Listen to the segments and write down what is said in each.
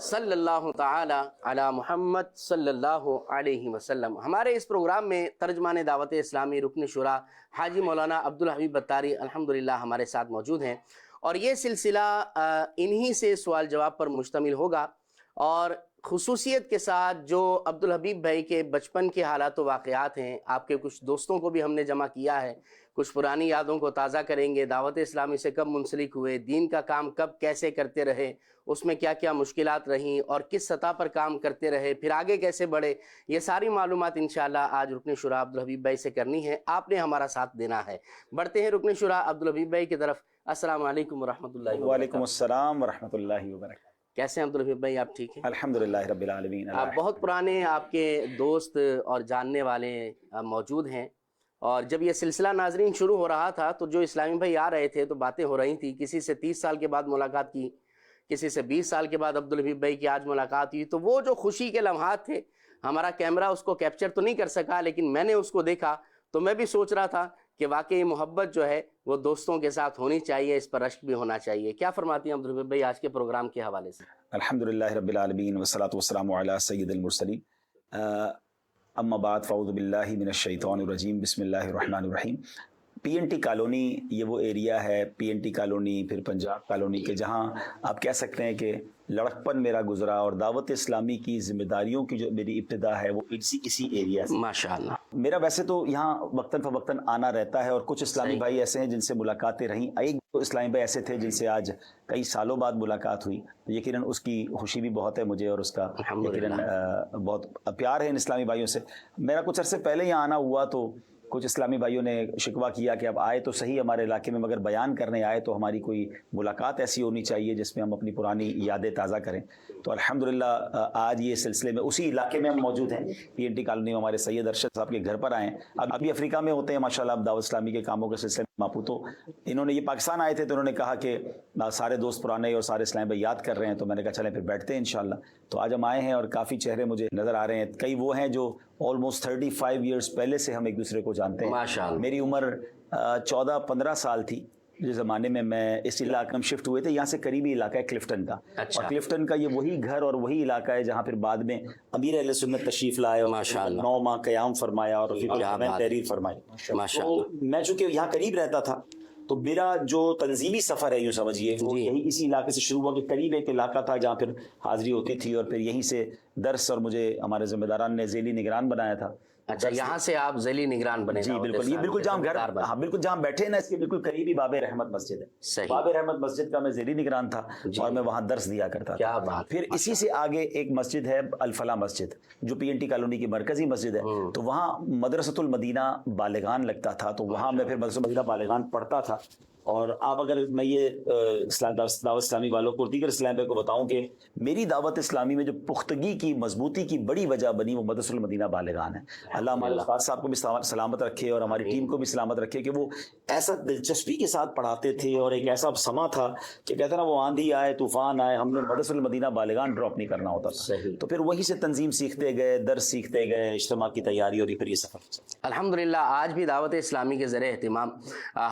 صلی اللہ تعالی علی محمد صلی اللہ علیہ وسلم۔ ہمارے اس پروگرام میں ترجمان دعوت اسلامی رکن شورا حاجی مولانا عبدالحبیب بتاری الحمدللہ ہمارے ساتھ موجود ہیں، اور یہ سلسلہ انہی سے سوال جواب پر مشتمل ہوگا، اور خصوصیت کے ساتھ جو عبدالحبیب بھائی کے بچپن کے حالات و واقعات ہیں، آپ کے کچھ دوستوں کو بھی ہم نے جمع کیا ہے، کچھ پرانی یادوں کو تازہ کریں گے، دعوت اسلامی سے کب منسلک ہوئے، دین کا کام کب کیسے کرتے رہے، اس میں کیا کیا مشکلات رہیں اور کس سطح پر کام کرتے رہے، پھر آگے کیسے بڑھے، یہ ساری معلومات انشاءاللہ آج رکن شورا عبدالحبیب بھائی سے کرنی ہے۔ آپ نے ہمارا ساتھ دینا ہے۔ بڑھتے ہیں رکن شورا عبدالحبیب بھائی کی طرف۔ السلام علیکم ورحمۃ اللہ وبرکاتہ۔ وعلیکم السلام ورحمۃ اللہ وبرکاتہ۔ کیسے ہیں عبدالحبیب بھائی؟ آپ ٹھیک ہیں؟ الحمدللہ رب العالمین۔ آپ بہت پرانے آپ کے دوست اور جاننے والے موجود ہیں، اور جب یہ سلسلہ ناظرین شروع ہو رہا تھا تو جو اسلامی بھائی آ رہے تھے تو باتیں ہو رہی تھی، کسی سے 30 سال کے بعد ملاقات کی، کسی سے 20 سال کے بعد عبدالحبیب بھائی کی آج ملاقات ہوئی، تو وہ جو خوشی کے لمحات تھے، ہمارا کیمرہ اس کو کیپچر تو نہیں کر سکا، لیکن میں نے اس کو دیکھا تو میں بھی سوچ رہا تھا کہ واقعی محبت جو ہے وہ دوستوں کے ساتھ ہونی چاہیے، اس پر رشک بھی ہونا چاہیے۔ کیا فرماتی ہیں عبدالحبیب بھائی آج کے پروگرام کے حوالے سے؟ الحمدللہ رب العالمین والصلاة والسلام علی سید المرسلین، اما بعد فاعوذ باللہ من الشیطان الرجیم، بسم اللہ الرحمن الرحیم۔ پی این ٹی کالونی یہ وہ ایریا ہے، پی این ٹی کالونی پھر پنجاب کالونی کے، جہاں آپ کہہ سکتے ہیں کہ لڑکپن میرا گزرا، اور دعوت اسلامی کی ذمہ داریوں کی جو میری ابتدا ہے وہ اسی ایریا سے۔ ماشاءاللہ۔ میرا ویسے تو یہاں وقتاً فوقتاً آنا رہتا ہے، اور کچھ اسلامی بھائی ایسے ہیں جن سے ملاقاتیں رہیں، ایک دو اسلامی بھائی ایسے تھے جن سے آج کئی سالوں بعد ملاقات ہوئی، یقیناً اس کی خوشی بھی بہت ہے مجھے، اور اس کا یقیناً بہت پیار ہے ان اسلامی بھائیوں سے۔ میرا کچھ عرصے پہلے یہاں آنا ہوا تو کچھ اسلامی بھائیوں نے شکوہ کیا کہ اب آئے تو صحیح ہمارے علاقے میں، مگر بیان کرنے آئے تو ہماری کوئی ملاقات ایسی ہونی چاہیے جس میں ہم اپنی پرانی یادیں تازہ کریں۔ تو الحمدللہ آج یہ سلسلے میں اسی علاقے میں ہم موجود ہیں، پی این ٹی کالونی میں ہمارے سید ارشد صاحب کے گھر پر آئے ہیں۔ ابھی افریقہ میں ہوتے ہیں ماشاءاللہ، اب دعوت اسلامی کے کاموں کے سلسلے میں ماپو، تو انہوں نے یہ پاکستان آئے تھے تو انہوں نے کہا کہ سارے دوست پرانے اور سارے اسلامی بھائی یاد کر رہے ہیں، تو میں نے کہا چلیں پھر بیٹھتے ہیں انشاءاللہ۔ تو آج ہم آئے ہیں اور کافی چہرے مجھے نظر آ رہے ہیں، کئی وہ ہیں جو آلموسٹ 35 ایئرس پہلے سے ہم ایک دوسرے کو جانتے ہیں۔ ماشاءاللہ۔ میری عمر 14-15 سال تھی جس زمانے میں اس علاقے میں شفٹ ہوئے تھے، یہاں سے قریبی علاقہ ہے کلفٹن کا، اور کلفٹن کا یہ وہی گھر اور وہی علاقہ ہے جہاں پھر بعد میں امیر اہل سنت تشریف لائے اور 9 ماہ قیام فرمایا اور پھر تحریر فرمائی۔ تو میں چونکہ یہاں قریب رہتا تھا تو میرا جو تنظیمی سفر ہے، یوں سمجھیے، وہ یہی اسی علاقے سے شروع ہوا، کہ قریب ایک علاقہ تھا جہاں پھر حاضری ہوتی تھی، اور پھر یہیں سے درس، اور مجھے ہمارے ذمہ داران نے ذیلی نگران بنایا تھا۔ اچھا، یہاں سے آپ ذیلی نگران بنے؟ جی بالکل، یہ بالکل جہاں گھر، ہاں بالکل جہاں بیٹھے نا، اس کے بالکل قریب ہی باب رحمت مسجد ہے۔ باب رحمت مسجد کا میں ذیلی نگران تھا، اور میں وہاں درس دیا کرتا تھا۔ پھر اسی سے آگے ایک مسجد ہے الفلاح مسجد، جو پی این ٹی کالونی کی مرکزی مسجد ہے، تو وہاں مدرسۃ المدینہ بالغان لگتا تھا، تو وہاں میں پھر مدرسۃ المدینہ بالغان پڑھتا تھا۔ اور آپ اگر میں یہ دعوت اسلامی والوں کو، دیگر اسلام کو بتاؤں کہ میری دعوت اسلامی میں جو پختگی کی، مضبوطی کی بڑی وجہ بنی، وہ مدرسۃ المدینہ بالغان ہے۔ اللہ ہمارے استاد صاحب کو بھی سلامت رکھے اور ہماری ٹیم کو بھی سلامت رکھے، کہ وہ ایسا دلچسپی کے ساتھ پڑھاتے تھے، اور ایک ایسا سما تھا کہ کہتے نا وہ آندھی آئے طوفان آئے، ہم نے مدرسۃ المدینہ بالغان ڈراپ نہیں کرنا ہوتا تھا۔ تو پھر وہیں سے تنظیم سیکھتے گئے، درس سیکھتے گئے، اجتماع کی تیاری، اور پھر یہ سفر۔ الحمدللہ آج بھی دعوت اسلامی کے زیر اہتمام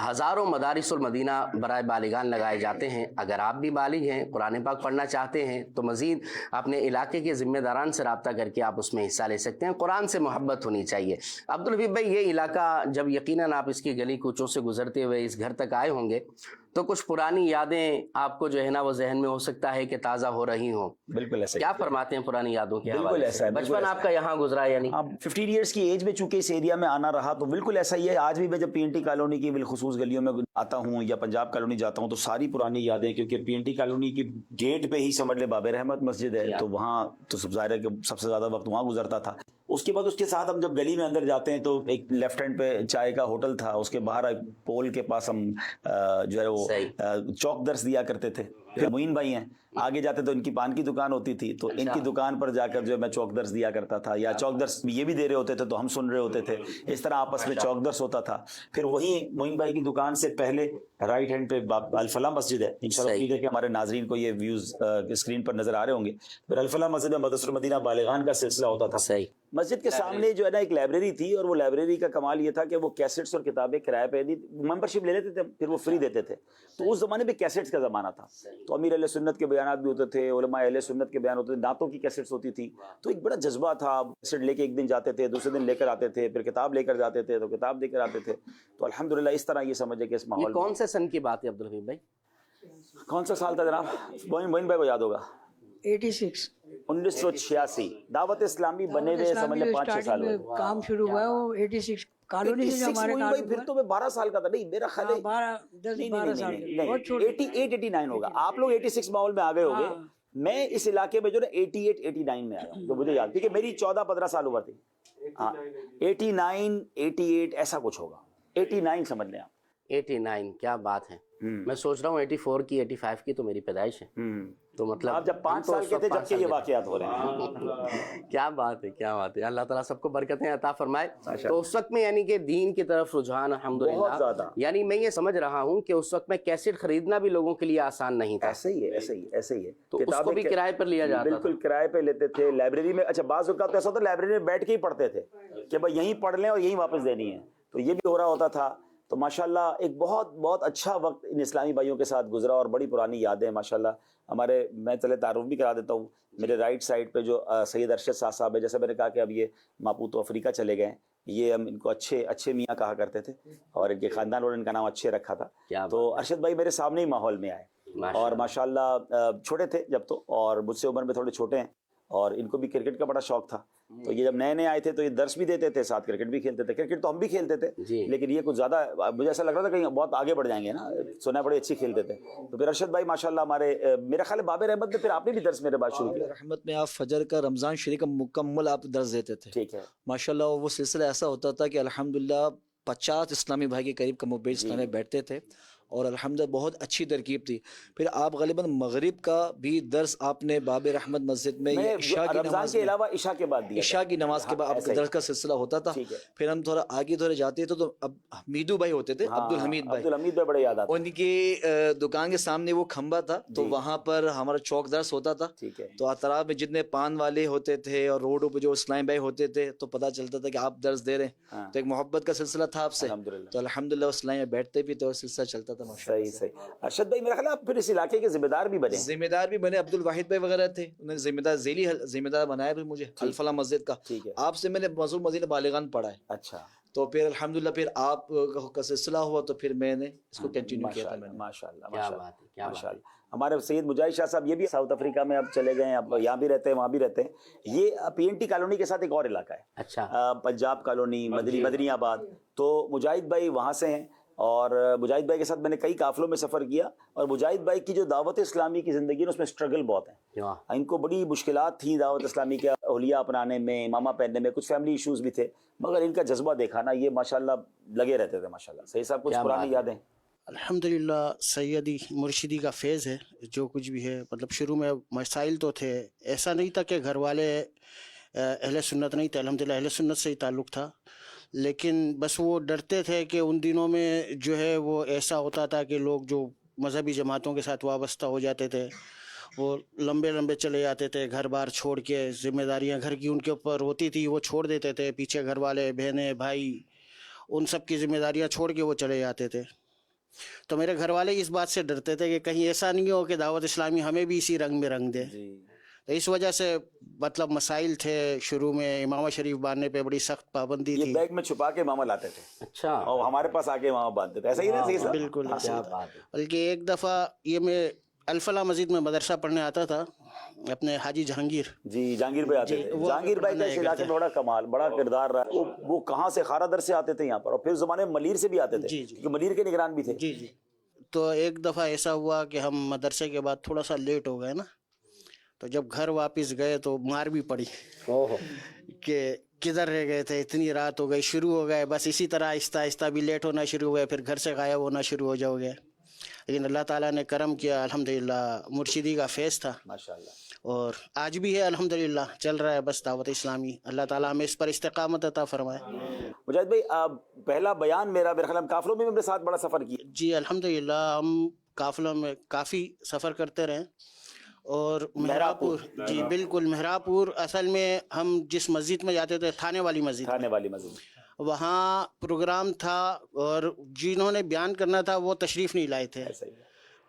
ہزاروں مدارس المدینہ برائے بالغان لگائے جاتے ہیں۔ اگر آپ بھی بالغ ہیں، قرآن پاک پڑھنا چاہتے ہیں، تو مزید اپنے علاقے کے ذمہ داران سے رابطہ کر کے آپ اس میں حصہ لے سکتے ہیں۔ قرآن سے محبت ہونی چاہیے۔ عبدالحبیب بھائی، یہ علاقہ جب یقیناً آپ اس کی گلی کوچوں سے گزرتے ہوئے اس گھر تک آئے ہوں گے تو کچھ پرانی یادیں آپ کو جو ہے نا وہ ذہن میں ہو سکتا ہے کہ تازہ ہو رہی ہوں۔ بالکل ایسا، کیا فرماتے ہیں پرانی یادوں کے حوالے سے؟ بالکل ایسا ہے، بچپن آپ کا یہاں گزرا، یعنی 15 ایئرس کی ایج میں چونکہ اس ایریا میں آنا رہا، تو بالکل ایسا ہی ہے۔ آج بھی میں جب پی این ٹی کالونی کی بالخصوص گلیوں میں آتا ہوں یا پنجاب کالونی جاتا ہوں تو ساری پرانی یادیں، کیونکہ پی این ٹی کالونی کی گیٹ پہ ہی سمجھ لے باب رحمت مسجد ہے، تو وہاں تو سب ظاہر ہے کہ سب سے زیادہ وقت وہاں گزرتا تھا۔ اس کے بعد اس کے ساتھ ہم جب گلی میں اندر جاتے ہیں تو ایک لیفٹ ہینڈ پہ چائے کا ہوٹل تھا، اس کے باہر ایک پول کے پاس ہم جو ہے وہ چوک درس دیا کرتے تھے۔ پھر معین بھائی ہیں، آگے جاتے تو ان کی پان کی دکان ہوتی تھی، تو ان کی دکان پر جا کر جو میں چوک درس دیا کرتا تھا، یا چوک درس یہ بھی دے رہے ہوتے تھے تو ہم سن رہے ہوتے تھے، اس طرح آپس میں چوک درس ہوتا تھا۔ پھر وہی معین بھائی کی دکان سے پہلے رائٹ ہینڈ پہ الفلاح مسجد ہے، انشاءاللہ امید ہے کہ ہمارے ناظرین کو یہ ویوز اسکرین پر نظر آ رہے ہوں گے۔ پھر الفلاح مسجد میں مدرسۃ المدینہ بالغان کا سلسلہ ہوتا تھا۔ مسجد کے سامنے جو ہے نا ایک لائبریری تھی، اور وہ لائبریری کا کمال یہ تھا کہ وہ کیسٹس اور کتابیں کرائے پہ ممبرشپ لے لیتے تھے، پھر وہ فری دیتے تھے۔ تو اس زمانے میں کیسٹس کا زمانہ تھا، تو امیر علیہ سنت کے بیانات بھی ہوتے تھے، علماء اہل سنت کے بیان ہوتے تھے، نعتوں کی کیسٹس ہوتی تھی، تو ایک بڑا جذبہ تھا. کیسٹ لے کے ایک دن جاتے تھے، دوسرے دن لے کر آتے تھے، پھر کتاب لے کر جاتے تھے تو کتاب لے کر آتے تھے. تو الحمدللہ اس طرح یہ سمجھے کہ اس یہ ماحول. کون سے سن کی بات ہے عبدالحمید بھائی؟ کون سا سال تھا جناب؟ موین بھائی کو یاد ہوگا. 86 1986. دعوت اسلامی بنے ہوئے سمجھ لیں 5-6 سال ہوئے. کام شروع ہوا ہے وہ 86 کالونی سے جو ہمارے موین بھائی پھر تو میں 12 سال کا تھا. نہیں میرا خیال ہے 12 سال نہیں 88-89 ہوگا. آپ لوگ 86 ماحول میں آ گئے ہوگے. میں اس علاقے میں جو نا 88-89 میں آیا ہوں، جو مجھے یاد، کیونکہ میری 14-15 سال عمر تھی. ہاں 89-88 ایسا کچھ ہوگا. 89 سمجھ لیں آپ. 89 کیا بات ہے. میں سوچ رہا ہوں 84 کی 85 کی تو میری پیدائش ہے. تو مطلب آپ جب 5 سال کے تھے جب کہ یہ واقعات ہو رہے ہیں. کیا بات ہے، کیا بات ہے. اللہ تعالیٰ سب کو برکتیں عطا فرمائے. تو اس وقت میں یعنی کہ دین کی طرف رجحان بہت الحمدللہ، زیادہ. یعنی میں یہ سمجھ رہا ہوں کہ اس وقت میں کیسٹ خریدنا بھی لوگوں کے لیے آسان نہیں تھا. ایسے ہی ہے. تو اس کو بھی کرائے پر لیا جاتا تھا. بالکل کرائے پہ لیتے تھے. لائبریری میں، اچھا بعض اوقات ایسا ہوتا لائبریری میں بیٹھ کے ہی پڑھتے تھے کہ بھائی یہیں پڑھ لیں اور یہیں واپس دینی ہے، تو یہ بھی ہو رہا ہوتا تھا. تو ماشاءاللہ ایک بہت بہت اچھا وقت ان اسلامی بھائیوں کے ساتھ گزرا اور بڑی پرانی یادیں ماشاءاللہ ہمارے. میں چلے تعارف بھی کرا دیتا ہوں. میرے رائٹ سائڈ پہ جو سید ارشد صاحب ہے، جیسے میں نے کہا کہ اب یہ ماپوتو افریقہ چلے گئے ہیں، یہ ہم ان کو اچھے میاں کہا کرتے تھے اور ان کے خاندان والوں نے ان کا نام اچھے رکھا تھا. تو ارشد بھائی میرے سامنے ہی ماحول میں آئے اور ماشاءاللہ چھوٹے تھے جب تو، اور مجھ سے عمر میں تھوڑے چھوٹے ہیں، اور ان کو بھی کرکٹ کا بڑا شوق تھا. تو یہ جب نئے آئے تھے تو یہ درس بھی دیتے تھے، ساتھ کرکٹ بھی کھیلتے تھے. کرکٹ تو ہم بھی کھیلتے تھے لیکن یہ کچھ زیادہ مجھے ایسا لگ رہا تھا کہ بہت آگے بڑھ جائیں گے نا، سنا بڑے اچھی کھیلتے تھے. تو پھر ارشد بھائی ماشاءاللہ ہمارے، میرا خیال ہے باب رحمت میں پھر آپ نے بھی درس میرے بعد شروع کیا. رحمت میں آپ فجر کا، رمضان شریف کا مکمل آپ درس دیتے تھے. ٹھیک ہے. ماشاءاللہ وہ سلسلہ ایسا ہوتا تھا کہ الحمدللہ 50 اسلامی بھائی کے قریب کم و بیش اسلام میں بیٹھتے تھے اور الحمدللہ بہت اچھی ترکیب تھی. پھر آپ غالباً مغرب کا بھی درس آپ نے باب رحمت مسجد میں عشاء کی نماز کے علاوہ عشاء کے بعد دیا. عشاء کی نماز کے بعد آپ کے درس کا سلسلہ ہوتا تھا. پھر ہم تھوڑا آگے تھوڑے جاتے تھے تو اب حمیدو بھائی ہوتے تھے، عبدالحمید بھائی بڑے یاد آتے. ان کی دکان کے سامنے وہ کھمبا تھا تو وہاں پر ہمارا چوک درس ہوتا تھا. تو اطراف میں جتنے پان والے ہوتے تھے اور روڈوں پہ جو اسلام بھائی ہوتے تھے تو پتہ چلتا تھا کہ آپ درس دے رہے ہیں. تو ایک محبت کا سلسلہ تھا آپ سے. تو الحمدللہ اسلام میں بیٹھتے بھی تو سلسلہ چلتا تھا. صحیح. ارشد بھائی میرا خیال ہے آپ پھر اس علاقے کے ذمہ دار بھی بنے. عبد الواحد بھائی وغیرہ تھے، انہوں نے ذیلی ذمہ دار بنایا بھی مجھے الفلاح مسجد کا. آپ سے میں نے موضوع مزید بالغان پڑھا ہے. اچھا. تو پھر الحمدللہ پھر آپ کا سلسلہ ہوا تو پھر میں نے اس کو کنٹینیو کیا تھا. ماشاءاللہ. ہمارے سید مجاہد شاہ صاحب یہ بھی ساؤتھ افریقہ میں اب چلے گئے ہیں، اب یہاں بھی رہتے ہیں وہاں بھی رہتے ہیں. یہ پی این ٹی کالونی کے ساتھ ایک اور علاقہ ہے. اچھا. پنجاب کالونی، مدنی آباد. تو مجاہد بھائی وہاں سے ہیں اور مجاہد بھائی کے ساتھ میں نے کئی قافلوں میں سفر کیا اور مجاہد بھائی کی جو دعوت اسلامی کی زندگی ہے اس میں اسٹرگل بہت ہے. ان کو بڑی مشکلات تھیں دعوت اسلامی کے احلیاء اپنانے میں، امامہ پہننے میں، کچھ فیملی ایشوز بھی تھے، مگر ان کا جذبہ دیکھا نا، یہ ماشاءاللہ لگے رہتے تھے. ماشاءاللہ. صحیح صاحب کچھ پرانی یادیں؟ الحمدللہ سیدی مرشدی کا فیض ہے جو کچھ بھی ہے. مطلب شروع میں مسائل تو تھے، ایسا نہیں تھا کہ گھر والے اہل سنت نہیں تھے، الحمدللہ اہل سنت سے ہی تعلق تھا، لیکن بس وہ ڈرتے تھے کہ ان دنوں میں جو ہے وہ ایسا ہوتا تھا کہ لوگ جو مذہبی جماعتوں کے ساتھ وابستہ ہو جاتے تھے وہ لمبے چلے جاتے تھے، گھر بار چھوڑ کے، ذمہ داریاں گھر کی ان کے اوپر ہوتی تھی وہ چھوڑ دیتے تھے، پیچھے گھر والے، بہنیں، بھائی، ان سب کی ذمہ داریاں چھوڑ کے وہ چلے جاتے تھے. تو میرے گھر والے اس بات سے ڈرتے تھے کہ کہیں ایسا نہیں ہو کہ دعوت اسلامی ہمیں بھی اسی رنگ میں رنگ دے. تو اس وجہ سے مطلب مسائل تھے شروع میں. امامہ شریف باندھنے پہ بڑی سخت پابندی تھی. یہ بیگ میں چھپا کے امامہ لاتے تھے. اچھا. اور ہمارے پاس آ کے امامہ باندھتے تھے. ایسا ہی نا؟ بالکل. بلکہ ایک دفعہ یہ میں الفلاح مسجد میں مدرسہ پڑھنے آتا تھا اپنے حاجی جہانگیر. جی جہانگیر بھائی آتے تھے. جہانگیر بھائی کا اس علاقے میں بڑا کمال، بڑا کردار رہا. وہ کہاں سے خارا در سے آتے تھے یہاں پر، اور پھر زمانے میں ملیر سے بھی آتے تھے کیونکہ ملیر کے نگران بھی تھے. جی. تو ایک دفعہ ایسا ہوا کہ ہم مدرسے کے بعد تھوڑا سا لیٹ ہو گئے نا، تو جب گھر واپس گئے تو مار بھی پڑی کہ کدھر رہ گئے تھے، اتنی رات ہو گئی. شروع ہو گئے بس اسی طرح آہستہ آہستہ بھی لیٹ ہونا شروع ہو گئے، پھر گھر سے غائب ہونا شروع ہو جاؤ گے. لیکن اللہ تعالیٰ نے کرم کیا، الحمدللہ مرشدی کا فیض تھا ماشاءاللہ، اور آج بھی ہے الحمدللہ، چل رہا ہے بس دعوت اسلامی. اللہ تعالیٰ ہمیں اس پر استقامت عطا فرمائے. مجاہد بھائی پہلا بیان میرا خیال قافلوں میں میرے ساتھ بڑا سفر کیا. جی الحمدللہ ہم قافلوں میں کافی سفر کرتے رہے. اور مہراپور، جی بالکل مہراپور، اصل میں ہم جس مسجد میں جاتے تھے تھانے والی مسجد، وہاں پروگرام تھا اور جنہوں نے بیان کرنا تھا وہ تشریف نہیں لائے تھے.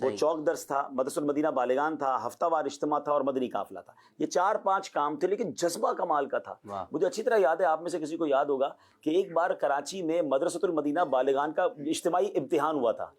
وہ چوک درس تھا، مدرسۃ المدینہ بالغان تھا، ہفتہ وار اجتماع تھا اور مدنی قافلہ تھا. یہ 4-5 کام تھے، لیکن جذبہ کمال کا تھا. مجھے اچھی طرح یاد ہے، آپ میں سے کسی کو یاد ہوگا کہ ایک بار کراچی میں مدرسۃ المدینہ بالغان کا اجتماعی امتحان ہوا تھا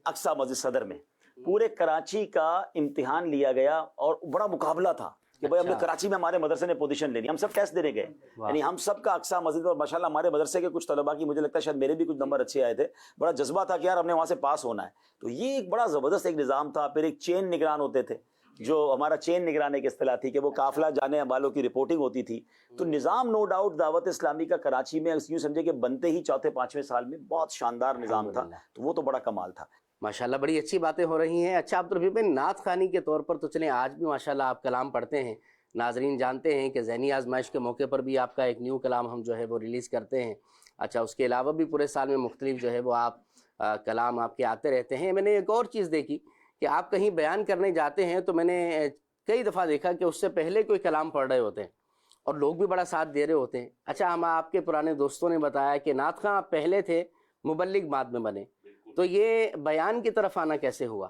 اقصی مسجد صدر میں. پورے کراچی کا امتحان لیا گیا اور بڑا مقابلہ تھا کہ بھائی ہم نے کراچی میں ہمارے مدرسے نے پوزیشن لینی. ہم سب ٹیسٹ دینے گئے، یعنی ہم سب کا اقصی مسجد، اور ماشاءاللہ ہمارے مدرسے کے کچھ طلباء کی، مجھے لگتا ہے شاید میرے بھی کچھ نمبر اچھے آئے تھے. بڑا جذبہ تھا کہ یار ہم نے وہاں سے پاس ہونا ہے. تو یہ ایک بڑا زبردست ایک نظام تھا. پھر ایک چین نگران ہوتے تھے، جو ہمارا چین نگران ایک اصطلاح تھی کہ وہ قافلہ جانے والوں کی رپورٹنگ ہوتی تھی. تو نظام نو ڈاؤٹ دعوت اسلامی کا کراچی میں یوں سمجھے کہ بنتے ہی 4-5ویں سال میں بہت شاندار نظام تھا. تو وہ تو بڑا کمال تھا. ماشاءاللہ بڑی اچھی باتیں ہو رہی ہیں. اچھا عبدالرفیق بھائی، نعت خوانی کے طور پر تو چلیں آج بھی ماشاءاللہ آپ کلام پڑھتے ہیں. ناظرین جانتے ہیں کہ ذہنی آزمائش کے موقع پر بھی آپ کا ایک نیو کلام ہم جو ہے وہ ریلیز کرتے ہیں. اچھا اس کے علاوہ بھی پورے سال میں مختلف جو ہے وہ آپ کلام آپ کے آتے رہتے ہیں. میں نے ایک اور چیز دیکھی کہ آپ کہیں بیان کرنے جاتے ہیں تو میں نے کئی دفعہ دیکھا کہ اس سے پہلے کوئی کلام پڑھ رہے ہوتے ہیں اور لوگ بھی بڑا ساتھ دے رہے ہوتے ہیں. اچھا ہم آپ کے پرانے دوستوں نے بتایا کہ نعت خواں آپ پہلے تھے، مبلغ بعد میں بنے، تو یہ بیان کی طرف آنا کیسے ہوا؟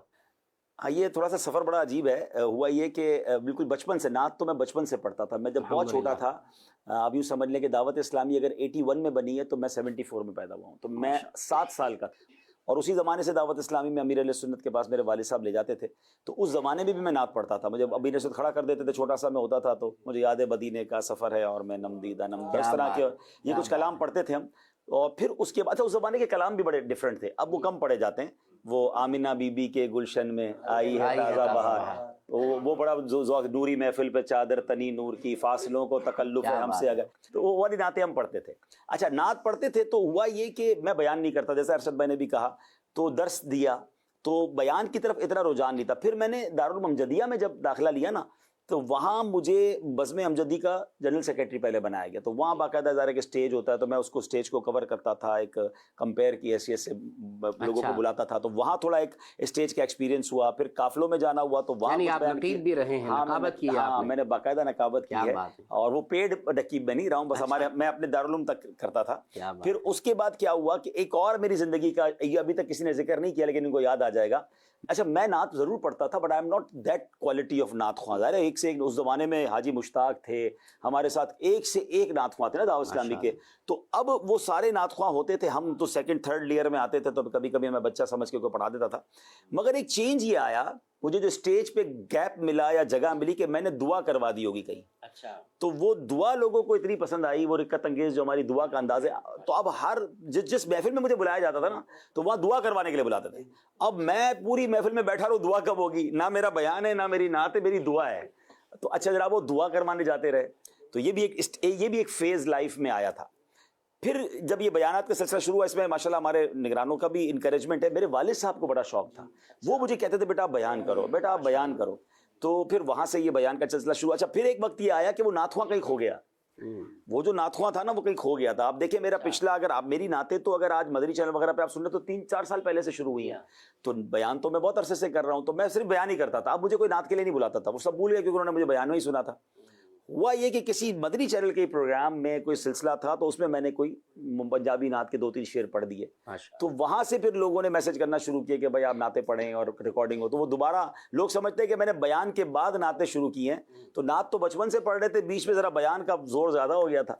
ہاں، یہ تھوڑا سا سفر بڑا عجیب ہے. ہوا یہ کہ بالکل بچپن سے نعت تو میں بچپن سے پڑھتا تھا. میں جب بہت چھوٹا تھا، اب یوں سمجھ لیں کہ دعوت اسلامی اگر 81 میں بنی ہے تو میں 74 میں پیدا ہوا ہوں. تو میں 7 سال کا تھا، اور اسی زمانے سے دعوت اسلامی میں امیر علیہ سنت کے پاس میرے والد صاحب لے جاتے تھے. تو اس زمانے میں بھی میں نعت پڑھتا تھا. مجھے امیر سنت کھڑا کر دیتے تھے، چھوٹا سا میں ہوتا تھا، تو مجھے یاد ہے مدینے کا سفر ہے اور میں نم دیدہ نم، اس طرح کے یہ کچھ کلام پڑھتے تھے ہم. اور پھر اس کے بعد اس زمانے کے کلام بھی بڑے ڈیفرنٹ تھے، اب وہ کم پڑھے جاتے ہیں. وہ آمنہ بی بی کے گلشن میں آئی ہے تازہ بہار، وہ بڑا ذوق، نوری محفل پہ چادر تنی نور کی، فاصلوں کو تکلف ہے ہم سے اگر، تو وہ والی نعتیں ہم پڑھتے تھے. اچھا نعت پڑھتے تھے تو ہوا یہ کہ میں بیان نہیں کرتا، جیسے ارشد بھائی نے بھی کہا، تو درس دیا تو بیان کی طرف اتنا رجحان نہیں تھا. پھر میں نے دارالعلوم امجدیہ میں جب داخلہ لیا نا، تو وہاں مجھے بزم امجدی کا جنرل سیکرٹری پہلے بنایا گیا. تو وہاں باقاعدہ ظاہر ہے کہ اسٹیج ہوتا ہے، تو میں اس کو اسٹیج کو کور کرتا تھا، ایک کمپیئر کی حیثیت سے لوگوں کو بلاتا تھا. تو وہاں تھوڑا ایک اسٹیج کا ایکسپیرینس ہوا. پھر قافلوں میں جانا ہوا تو وہاں آپ نقیب بھی رہے ہیں، نقابت کی ہاں میں نے باقاعدہ نقابت کی ہے، اور وہ پیڈ نقیب میں نہیں رہا ہوں، بس ہمارے میں اپنے دارالعلوم تک کرتا تھا. پھر اس کے بعد کیا ہوا کہ ایک اور میری زندگی کا، یہ ابھی تک کسی نے ذکر نہیں کیا لیکن ان کو یاد آ جائے گا. اچھا میں نعت ضرور پڑھتا تھا، but I am not that quality of نعت خواں. ظاہر ہے ایک سے ایک اس زمانے میں حاجی مشتاق تھے ہمارے ساتھ، ایک سے ایک نعت خواں تھے نا دعوت اسلامی کے. تو اب وہ سارے نعت خواں ہوتے تھے، ہم تو 2nd-3rd لیئر میں آتے تھے، تو کبھی کبھی میں بچہ سمجھ کے کوئی پڑھا دیتا تھا. مگر ایک چینج یہ آیا مجھے، جو اسٹیج پہ گیپ ملا یا جگہ ملی کہ میں نے دعا کروا دی ہوگی کہیں. اچھا تو وہ دعا لوگوں کو اتنی پسند آئی، وہ رقت انگیز جو ہماری دعا کا انداز ہے. تو اب ہر جس محفل میں مجھے بلایا جاتا تھا نا، تو وہاں دعا کروانے کے لیے بلاتے تھے. اب میں پوری محفل میں بیٹھا رہوں، دعا کب ہوگی؟ نہ میرا بیان ہے، نہ میری نعت ہے، میری دعا ہے. تو اچھا جناب وہ دعا کروانے جاتے رہے. تو یہ بھی ایک فیز لائف میں آیا تھا. پھر جب یہ بیانات کا سلسلہ شروع ہوا، اس میں ماشاءاللہ ہمارے نگرانوں کا بھی انکریجمنٹ ہے. میرے والد صاحب کو بڑا شوق تھا، وہ مجھے کہتے تھے بیٹا آپ بیان کرو، بیٹا آپ بیان کرو. تو پھر وہاں سے یہ بیان کا سلسلہ شروع. اچھا پھر ایک وقت یہ آیا کہ وہ نعت خواں کہیں کھو گیا. وہ جو نعت خواں تھا نا وہ کہیں کھو گیا تھا. آپ دیکھیں میرا پچھلا، اگر آپ میری نعتیں تو اگر آج مدری چینل وغیرہ پہ آپ سن رہے تو 3-4 سال پہلے سے شروع ہوئی ہیں. تو بیان تو میں بہت عرصے سے کر رہا ہوں، تو میں صرف بیان ہی کرتا تھا. اب مجھے کوئی نعت کے لیے نہیں بلاتا تھا، وہ سب بھول گئے کیونکہ انہوں نے مجھے بیان میں ہی سنا تھا. ہوا یہ کہ کسی مدنی چینل کے پروگرام میں کوئی سلسلہ تھا، تو اس میں نے کوئی پنجابی نعت کے 2-3 شعر پڑھ دیے. تو وہاں سے پھر لوگوں نے میسج کرنا شروع کیے کہ بھائی آپ نعتیں پڑھیں اور ریکارڈنگ ہو. تو وہ دوبارہ لوگ سمجھتے ہیں کہ میں نے بیان کے بعد نعتیں شروع کی ہیں. تو نعت تو بچپن سے پڑھ رہے تھے، بیچ میں ذرا بیان کا زور زیادہ ہو گیا تھا.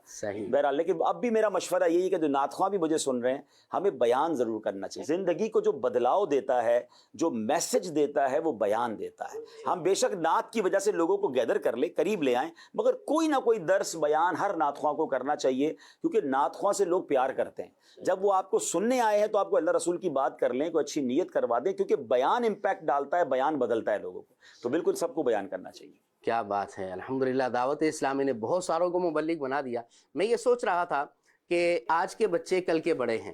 بہرحال لیکن اب بھی میرا مشورہ یہی ہے کہ جو نعت خواں بھی مجھے سن رہے ہیں، ہمیں بیان ضرور کرنا چاہیے. زندگی کو جو بدلاؤ دیتا ہے، جو میسج دیتا ہے، وہ بیان دیتا ہے. ہم بے شک نعت کی وجہ سے لوگوں کو گیدر کر لیں، قریب لے آئیں، مگر کوئی نہ کوئی درس بیان ہر نعت خواں کو کرنا چاہیے، کیونکہ نعت خواں سے لوگ پیار کرتے ہیں. جب وہ آپ کو سننے آئے ہیں تو آپ کو اللہ رسول کی بات کر لیں، کوئی اچھی نیت کروا دیں، کیونکہ بیان امپیکٹ ڈالتا ہے، بیان بدلتا ہے لوگوں کو. تو بالکل سب کو بیان کرنا چاہیے. کیا بات ہے، الحمدللہ دعوت اسلامی نے بہت ساروں کو مبلغ بنا دیا. میں یہ سوچ رہا تھا کہ آج کے بچے کل کے بڑے ہیں.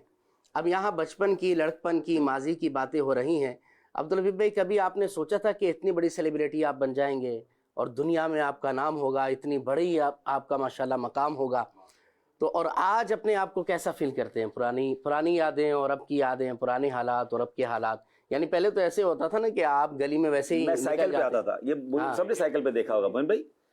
اب یہاں بچپن کی، لڑکپن کی، ماضی کی باتیں ہو رہی ہیں. عبدالرفیق بھائی کبھی آپ نے سوچا تھا کہ اتنی بڑی سیلیبریٹی آپ بن جائیں گے اور دنیا میں آپ کا نام ہوگا، اتنی بڑی آپ کا ماشاءاللہ مقام ہوگا؟ تو اور آج اپنے آپ کو کیسا فیل کرتے ہیں؟ پرانی یادیں اور اب کی یادیں، پرانے حالات اور اب کے حالات. یعنی پہلے تو ایسے ہوتا تھا نا کہ آپ گلی میں ویسے ہی میں سائیکل پہ آتا تھا، یہ سب نے سائیکل پہ دیکھا ہوگا موہن بھائی.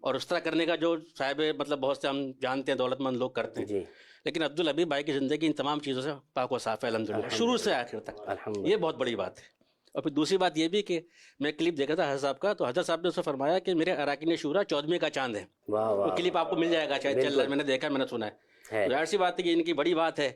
اور اس طرح کرنے کا جو صاحب مطلب بہت سے ہم جانتے ہیں دولت مند لوگ کرتے ہیں جی لیکن عبدالحبیب بھائی کی زندگی ان تمام چیزوں سے پاک و صاف ہے الحمدللہ شروع سے آخر تک. الحمدللہ. یہ بہت بڑی بات ہے. اور پھر دوسری بات یہ بھی کہ میں کلپ دیکھا تھا حضرت صاحب کا, تو حضرت صاحب نے اسے فرمایا کہ میرے اراکین شورا 14ویں کا چاند ہے. واہ وہ واہ کلپ آپ کو مل جائے گا شاید چل رہا ہے, میں نے دیکھا میں نے سنا ہے. ظاہر سی بات ہے کہ ان کی بڑی بات ہے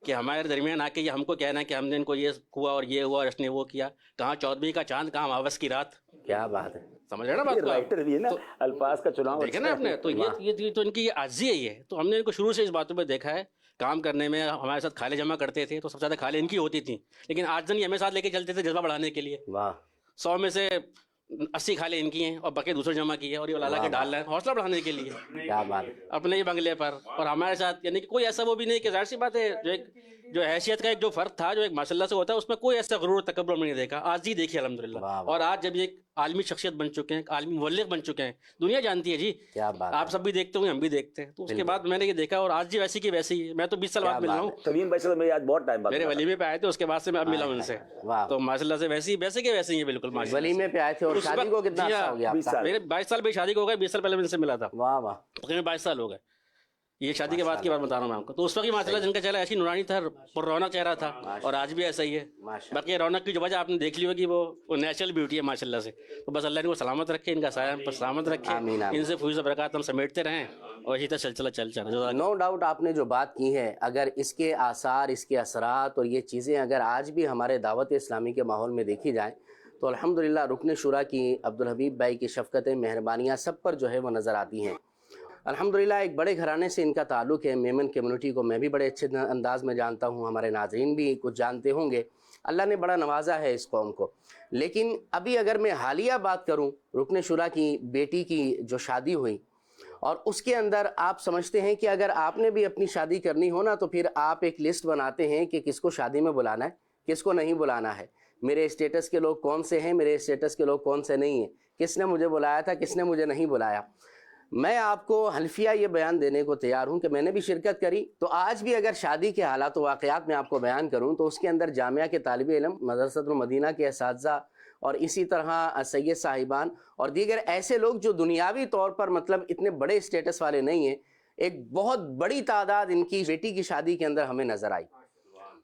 کہ ہمارے درمیان آ کے یہ ہم کو کہنا ہے کہ ہم نے ان کو یہ ہوا اور یہ ہوا اور اس نے وہ کیا. کہاں 14ویں کا چاند, کہاں اماوس کی رات. کیا بات ہے, سمجھ رہے نا بات کو آپ؟ رائٹر بھی ہے نا, الفاظ کا چناؤ دیکھیں نا آپ نے, تو یہ تو ان کی یہ عاجزی ہے یہ. تو ہم نے ان کو شروع سے اس باتوں پہ دیکھا ہے. کام کرنے میں ہمارے ساتھ کھالیں جمع کرتے تھے تو سب سے زیادہ کھالیں ان کی ہوتی تھیں, لیکن 8 دن یہ ہمیں ساتھ لے کے چلتے تھے جذبہ بڑھانے کے لیے. واہ 100 میں سے 80 کھالیں ان کی ہیں اور بقیہ دوسرے جمع کی ہے, اور یہ لالا کے ڈال رہے ہیں حوصلہ بڑھانے کے لیے کیا بات ہے. اپنے ہی بنگلے پر. اور ہمارے ساتھ یعنی کہ کوئی ایسا وہ بھی نہیں کہ ظاہر سی بات ہے جو حیثیت کا ایک جو فرق تھا جو ایک ماشاء اللہ سے ہوتا ہے, اس میں کوئی ایسا غرور تکبر میں نہیں دیکھا. آج ہی دیکھیے الحمدللہ. اور آج جب ایک عالمی شخصیت بن چکے ہیں, عالمی مبلغ بن چکے ہیں, دنیا جانتی ہے جی. کیا بات آپ سب بھی دیکھتے ہوں گے, ہم بھی دیکھتے ہیں. تو اس کے بعد میں نے یہ دیکھا اور آج جی ویسی کی ویسی ہی. میں تو 20 سال بعد مل رہا ہوں. تمیم بھائی سے میری آج بہت ٹائم بعد میرے ولیمے پہ آئے تھے, اس کے بعد سے میں اب ملا ان سے. تو ماشاء اللہ سے ویسے کے ویسے ہی ہیں بالکل. ولیمے پہ آئے تھے اور شادی کو کتنا عرصہ ہو گیا آپ کا؟ میرے 22 سال پہ شادی کو ہو گئے, 20 سال پہلے میں ان سے ملا تھا. واہ واہ, تقریباً 22 سال ہو گئے. یہ شادی کے بعد کی بات بتا رہا ہوں میں آپ کو. تو اس وقت ماشاء اللہ جن کا چہرہ ایسی نورانی تھا, پر رونق چہرہ تھا, اور آج بھی ایسا ہی ہے. باقی رونق کی جو وجہ آپ نے دیکھ لی ہوگی وہ نیچرل بیوٹی ہے ماشاء اللہ سے. تو بس اللہ نے وہ سلامت رکھے, ان کا سایہ ہم پر سلامت رکھے, ان سے فیض و برکات ہم سمیٹتے رہیں اور اسی طرح سلسلہ چل چلا. نو ڈاؤٹ آپ نے جو بات کی ہے, اگر اس کے آثار, اس کے اثرات اور یہ چیزیں اگر آج بھی ہمارے دعوت اسلامی کے ماحول میں دیکھی جائیں تو الحمدللہ رکن شورا کی, عبدالحبیب بھائی کی شفقتیں, مہربانیاں سب پر جو ہے وہ نظر آتی ہیں. الحمدللہ ایک بڑے گھرانے سے ان کا تعلق ہے. میمن کمیونٹی کو میں بھی بڑے اچھے انداز میں جانتا ہوں, ہمارے ناظرین بھی کچھ جانتے ہوں گے. اللہ نے بڑا نوازا ہے اس قوم کو. لیکن ابھی اگر میں حالیہ بات کروں, رکن شورا کی بیٹی کی جو شادی ہوئی, اور اس کے اندر آپ سمجھتے ہیں کہ اگر آپ نے بھی اپنی شادی کرنی ہو نا تو پھر آپ ایک لسٹ بناتے ہیں کہ کس کو شادی میں بلانا ہے, کس کو نہیں بلانا ہے, میرے اسٹیٹس کے لوگ کون سے ہیں, میرے اسٹیٹس کے لوگ کون سے نہیں ہیں, کس نے مجھے بلایا تھا, کس نے مجھے نہیں بلایا. میں آپ کو حلفیہ یہ بیان دینے کو تیار ہوں کہ میں نے بھی شرکت کری. تو آج بھی اگر شادی کے حالات و واقعات میں آپ کو بیان کروں تو اس کے اندر جامعہ کے طالب علم, مدرسۃ المدینہ کے اساتذہ, اور اسی طرح سید صاحبان اور دیگر ایسے لوگ جو دنیاوی طور پر مطلب اتنے بڑے اسٹیٹس والے نہیں ہیں, ایک بہت بڑی تعداد ان کی بیٹی کی شادی کے اندر ہمیں نظر آئی.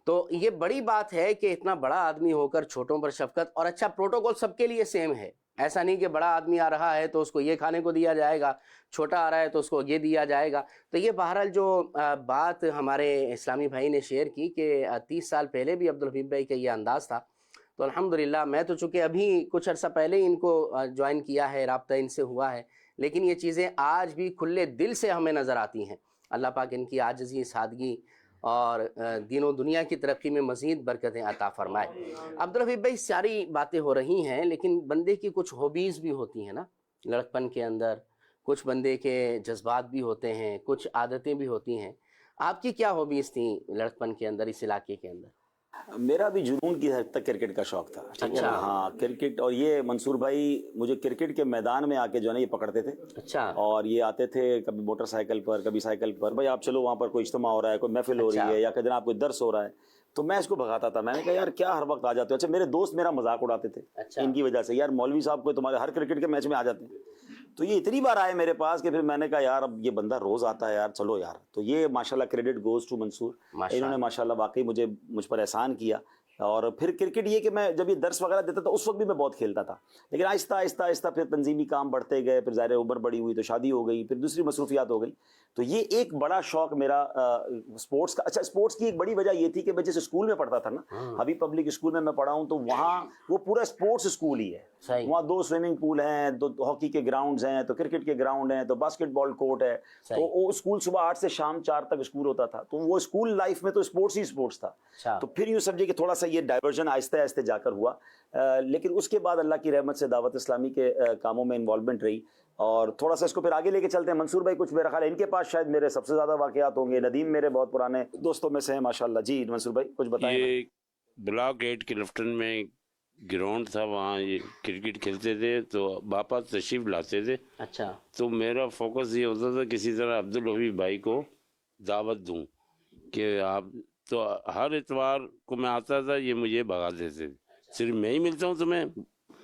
تو یہ بڑی بات ہے کہ اتنا بڑا آدمی ہو کر چھوٹوں پر شفقت. اور اچھا, پروٹوکول سب کے لیے سیم ہے. ایسا نہیں کہ بڑا آدمی آ رہا ہے تو اس کو یہ کھانے کو دیا جائے گا, چھوٹا آ رہا ہے تو اس کو یہ دیا جائے گا. تو یہ بہرحال جو بات ہمارے اسلامی بھائی نے شیئر کی کہ 30 سال پہلے بھی عبدالحبیب بھائی کا یہ انداز تھا. تو الحمدللہ میں تو چونکہ ابھی کچھ عرصہ پہلے ہی ان کو جوائن کیا ہے, رابطہ ان سے ہوا ہے, لیکن یہ چیزیں آج بھی کھلے دل سے ہمیں نظر آتی ہیں. اللہ پاک ان کی عاجزی, سادگی اور دین و دنیا کی ترقی میں مزید برکتیں عطا فرمائے. عبدالحبیب بھائی, ساری باتیں ہو رہی ہیں لیکن بندے کی کچھ ہابیز بھی ہوتی ہیں نا لڑکپن کے اندر, کچھ بندے کے جذبات بھی ہوتے ہیں, کچھ عادتیں بھی ہوتی ہیں. آپ کی کیا ہابیز تھیں لڑکپن کے اندر اس علاقے کے اندر؟ میرا بھی جنون کی حد تک کرکٹ کا شوق تھا. اچھا. ہاں کرکٹ, اور یہ منصور بھائی مجھے کرکٹ کے میدان میں آ کے جو ہے نا یہ پکڑتے تھے. اچھا. اور یہ آتے تھے کبھی موٹر سائیکل پر, کبھی سائیکل پر, بھائی آپ چلو وہاں پر کوئی اجتماع ہو رہا ہے, کوئی محفل ہو رہی ہے, یا کہ جناب کوئی درس ہو رہا ہے, تو میں اس کو بھگاتا تھا. میں نے کہا یار کیا ہر وقت آ جاتے ہو. اچھا میرے دوست میرا مذاق اڑاتے تھے ان کی وجہ سے, یار مولوی صاحب کو تمہارے ہر کرکٹ کے میچ میں آ جاتے ہیں. تو یہ اتنی بار آئے میرے پاس کہ پھر میں نے کہا یار اب یہ بندہ روز آتا ہے یار, چلو یار. تو یہ ماشاءاللہ کریڈٹ گوز ٹو منصور, انہوں نے ماشاءاللہ واقعی مجھ پر احسان کیا. اور پھر کرکٹ یہ کہ میں جب یہ درس وغیرہ دیتا تھا اس وقت بھی میں بہت کھیلتا تھا, لیکن آہستہ آہستہ آہستہ پھر تنظیمی کام بڑھتے گئے, پھر ظاہر عمر بڑی ہوئی تو شادی ہو گئی, پھر دوسری مصروفیات ہو گئی. تو یہ ایک بڑا شوق میرا سپورٹس کا. اچھا اسپورٹس کی ایک بڑی وجہ یہ تھی کہ میں جس اسکول میں پڑھتا تھا نا, ابھی پبلک اسکول میں پڑھا ہوں, تو وہاں وہ پورا اسپورٹس اسکول ہی ہے. وہاں 2 سوئمنگ پول ہیں, 2 ہاکی کے گراؤنڈز ہیں, تو کرکٹ کے گراؤنڈ ہیں, تو باسکٹ بال کورٹ ہے. تو وہ اسکول صبح 8 سے شام 4 تک اسکول ہوتا تھا. تو وہ اسکول لائف میں تو اسپورٹس ہی اسپورٹس تھا. تو پھر یوں سمجھے کہ تھوڑا سا یہ ڈائیورژن آہستہ آہستہ جا کر ہوا. لیکن اس کے بعد اللہ کی رحمت سے دعوت اسلامی کے کاموں میں انوالومنٹ رہی, اور تھوڑا سا اس کو پھر آگے لے کے چلتے ہیں. منصور بھائی کچھ میرا خیال ہے ان کے پاس شاید میرے سب سے زیادہ واقعات ہوں گے. ندیم میرے بہت پرانے دوستوں میں سے ہیں ماشاءاللہ. جی منصور بھائی کچھ بتائیں. یہ بلاک 8 کے لفٹن میں گراؤنڈ تھا, وہاں یہ کرکٹ کھیلتے تھے, تو باپا تشریف لاتے تھے. اچھا. تو میرا فوکس یہ ہوتا تھا کسی طرح عبدالحبیب بھائی کو دعوت دوں کہ آپ, تو ہر اتوار کو میں آتا تھا, یہ مجھے بھگا دیتے تھے, صرف میں ہی ملتا ہوں تمہیں,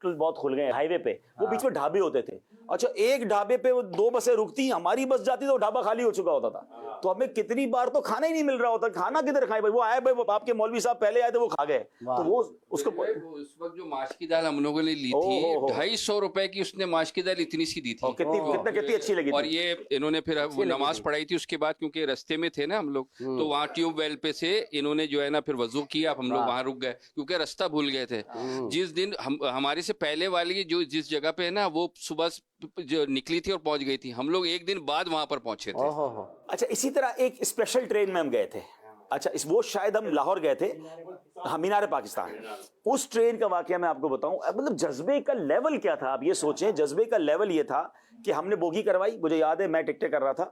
ہاسپٹل بہت کھل گئے ہیں ہائی وے پہ, وہ بیچ میں ڈھابے ہوتے تھے. اچھا ایک ڈھابے پہ وہ 2 بسیں رکتی, ہماری بس جاتی تو وہ ڈھابا خالی ہو چکا ہوتا تھا, تو ہمیں کتنی بار تو کھانا ہی نہیں مل رہا ہوتا, کھانا کدھر کھائے بھائی, وہ آئے بھائی آپ کے مولوی صاحب پہلے آئے تھے وہ کھا گئے. تو وہ اس کو اس وقت جو ماش کی دال ہم لوگوں نے لی تھی 250 روپے کی, اس نے ماش کی دال اتنی سی دی تھی, کتنی اچھی لگی. اور یہ انہوں نے پھر وہ نماز پڑھائی تھی اس کے بعد, کیونکہ رستے میں تھے نا ہم لوگ, تو وہاں ٹیوب ویل پہ سے انہوں نے جو ہے نا پھر وضو کیا, ہم لوگ وہاں رک گئے کیونکہ رستہ بھول گئے تھے. جس دن ہمارے سے پہلے والی جو جس جگہ پہ ہے نا وہ صبح جو نکلی تھی اور پہنچ گئی تھی, ہم لوگ ایک دن بعد وہاں پر پہنچے تھے. اچھا اسی طرح ایک اسپیشل ٹرین میں ہم گئے تھے, اچھا وہ شاید ہم لاہور گئے تھے, مینار پاکستان. اس ٹرین کا واقعہ میں آپ کو بتاؤں, مطلب جذبے کا لیول کیا تھا آپ یہ سوچیں. جذبے کا لیول یہ تھا کہ ہم نے بوگی کروائی, مجھے یاد ہے میں ٹکٹیں کر رہا تھا,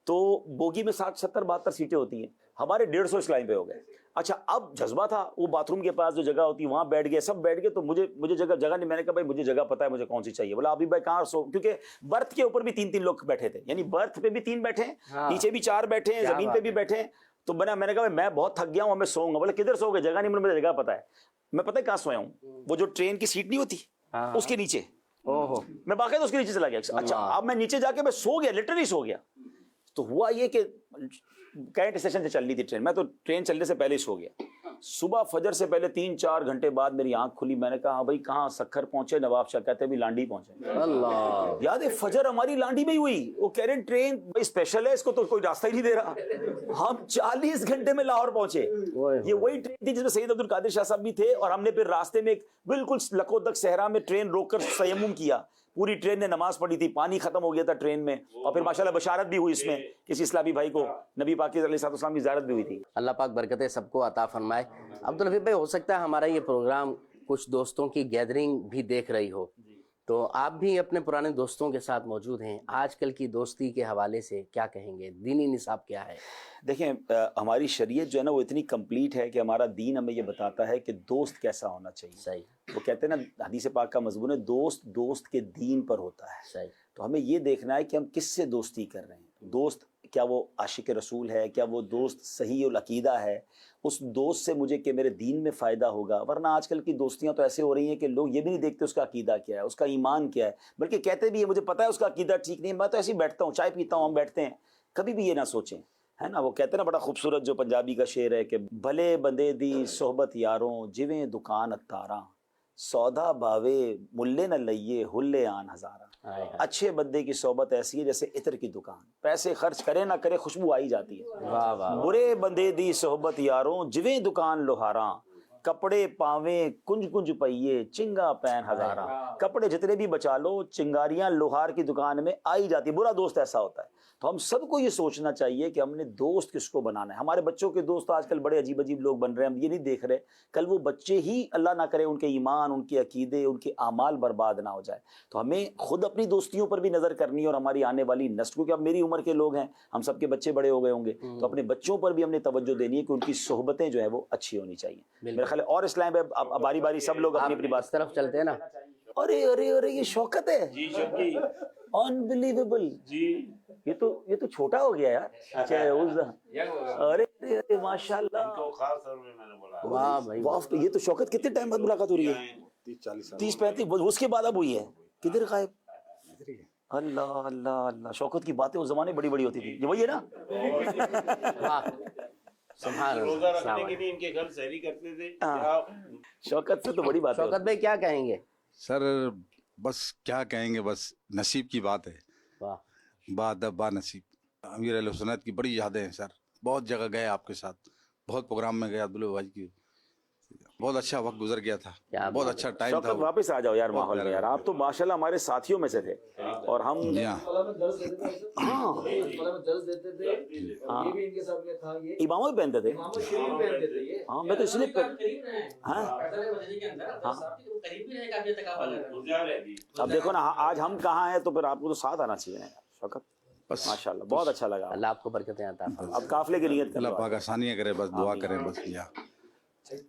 تو بوگی میں 60 70 72 سیٹیں ہوتی ہیں, ہمارے 150 اس لائن پہ ہو گئے. اچھا اب جذبہ تھا, وہ باتھ روم کے پاس جو جگہ ہوتی ہے وہاں بیٹھ گئے, سب بیٹھ گئے, تو مجھے جگہ نہیں, میں نے کہا بھائی مجھے جگہ پتہ ہے مجھے کون سی چاہیے. بولا ابھی بھائی کہاں سو, کیونکہ برتھ کے اوپر بھی 3 لوگ بیٹھے تھے, یعنی برتھ پہ بھی 3 بیٹھے ہیں, نیچے بھی 4 بیٹھے ہیں, زمین پہ بھی بیٹھے ہیں. تو میں نے کہا میں بہت تھک گیا ہوں, میں سوؤں گا. بولے کدھر سو گے, جگہ نہیں, مجھے جگہ پتہ ہے. میں پتہ ہے کہاں سویا ہوں, وہ جو ٹرین کی سیٹ نہیں ہوتی اس کے نیچے, میں باقاعدہ اس کے نیچے چلا گیا. اچھا اب میں نیچے جا کے میں سو گیا, لٹرلی سو گیا. تو ہوا یہ کہ کینٹ اسٹیشن سے چل رہی تھی ٹرین, میں تو ٹرین چلنے سے پہلے ہی سو گیا. صبح فجر سے پہلے 3-4 گھنٹے بعد میری آنکھ کھلی, میں نے کہا ہاں بھائی کہاں, سکھر پہنچے, نواب شاہ کہتے بھی لانڈی پہنچے. اللہ یاد ہے فجر ہماری لانڈی میں ہی ہوئی. وہ کہہ رہے ہیں ٹرین بھائی اسپیشل ہے, اس کو تو کوئی راستہ ہی نہیں دے رہا. ہم 40 گھنٹے میں لاہور پہنچے. یہ وہی ٹرین تھی جس میں سید عبد القادر شاہ صاحب بھی تھے, اور ہم نے پھر راستے میں ایک بالکل لکودک صحرا میں ٹرین روک کر تیمم کیا. پوری ٹرین نے نماز پڑھی تھی, پانی ختم ہو گیا تھا ٹرین میں, اور پھر ماشاءاللہ بشارت بھی ہوئی اس میں, کسی اسلامی بھائی کو نبی پاک علیہ السلام کی زیارت بھی ہوئی تھی. اللہ پاک برکتیں سب کو عطا فرمائے. عبدالحفیظ بھائی ہو سکتا ہے ہمارا یہ پروگرام کچھ دوستوں کی گیدرنگ بھی دیکھ رہی ہو, تو آپ بھی اپنے پرانے دوستوں کے ساتھ موجود ہیں, آج کل کی دوستی کے حوالے سے کیا کہیں گے, دینی نصاب کیا ہے؟ دیکھیں ہماری شریعت جو ہے نا وہ اتنی کمپلیٹ ہے کہ ہمارا دین ہمیں یہ بتاتا ہے کہ دوست کیسا ہونا چاہیے. صحیح. وہ کہتے ہیں نا حدیث پاک کا مضمون ہے دوست کے دین پر ہوتا ہے. صحیح. تو ہمیں یہ دیکھنا ہے کہ ہم کس سے دوستی کر رہے ہیں. دوست کیا وہ عاشق رسول ہے, کیا وہ دوست صحیح العقیدہ ہے, اس دوست سے مجھے کہ میرے دین میں فائدہ ہوگا. ورنہ آج کل کی دوستیاں تو ایسے ہو رہی ہیں کہ لوگ یہ بھی نہیں دیکھتے اس کا عقیدہ کیا ہے, اس کا ایمان کیا ہے, بلکہ کہتے بھی ہیں مجھے پتہ ہے اس کا عقیدہ ٹھیک نہیں ہے, میں تو ایسے ہی بیٹھتا ہوں, چائے پیتا ہوں, ہم بیٹھتے ہیں. کبھی بھی یہ نہ سوچیں, ہے نا. وہ کہتے ہیں نا بڑا خوبصورت جو پنجابی کا شعر ہے کہ بھلے بندے دی صحبت یاروں جویں دکان اتاراں, سودا باوے ملے نہ لئیے ہلے آن ہزاراں. اچھے بندے کی صحبت ایسی ہے جیسے عطر کی دکان, پیسے خرچ کرے نہ کرے خوشبو آئی جاتی ہے. واہ واہ. برے بندے دی صحبت یاروں جویں دکان لوہاراں, کپڑے پاویں کنج کنج پئیے چنگا پین ہزاراں. کپڑے جتنے بھی بچا لو, چنگاریاں لوہار کی دکان میں آئی جاتی. برا دوست ایسا ہوتا ہے. تو ہم سب کو یہ سوچنا چاہیے کہ ہم نے دوست کس کو بنانا ہے. ہمارے بچوں کے دوست آج کل بڑے عجیب عجیب لوگ بن رہے ہیں, ہم یہ نہیں دیکھ رہے کل وہ بچے ہی اللہ نہ کرے ان کے ایمان, ان کے عقیدے, ان کے اعمال برباد نہ ہو جائے. تو ہمیں خود اپنی دوستیوں پر بھی نظر کرنی ہے, اور ہماری آنے والی نسل, کیونکہ اب میری عمر کے لوگ ہیں, ہم سب کے بچے بڑے ہو گئے ہوں گے, تو اپنے بچوں پر بھی ہم نے توجہ دینی ہے کہ ان کی صحبتیں جو ہے وہ اچھی ہونی چاہیے. میرا خیال ہے اور اسلام میں باری باری سب لوگ اپنی اپنی بات طرف چلتے ہیں نا. ارے ارے ارے یہ شوکت ہے, انبلیویبل. یہ تو چھوٹا ہو گیا یار. ارے ارے ماشاءاللہ, واہ بھائی. یہ تو شوکت کتنے ٹائم بعد ملاقات ہو رہی ہے؟ 30-35. اس کے بعد اب ہوئی ہے. کدھر غائب؟ اللہ اللہ اللہ. شوکت کی باتیں اس زمانے بڑی بڑی ہوتی تھی. یہ وہی ہے نا. سبحان اللہ. شوکت سے تو بڑی بات ہے. شوکت بھائی کیا کہیں گے؟ سر بس کیا کہیں گے, بس نصیب کی بات ہے. واہ. بادب با نصیب. امیر اہل سنت کی بڑی یادیں ہیں سر, بہت جگہ گئے آپ کے ساتھ, بہت پروگرام میں گئے عبداللہ بھائی کی, بہت اچھا وقت گزر گیا تھا, بہت اچھا ٹائم تھا. واپس آ جاؤ یار ماحول میں یار, آپ تو ماشاءاللہ ہمارے ساتھیوں میں سے تھے, اور ہم اماموں بھی پہنتے تھے. ہاں میں تو اس لیے اب دیکھو نا آج ہم کہاں ہیں, تو پھر آپ کو تو ساتھ آنا چاہیے شوکت. ماشاءاللہ بہت اچھا لگا. اللہ آپ کو برکتیں عطا فرمائے. اب قافلے کی نیت اللہ پاک آسانیاں کرے, بس دعا کریں بس.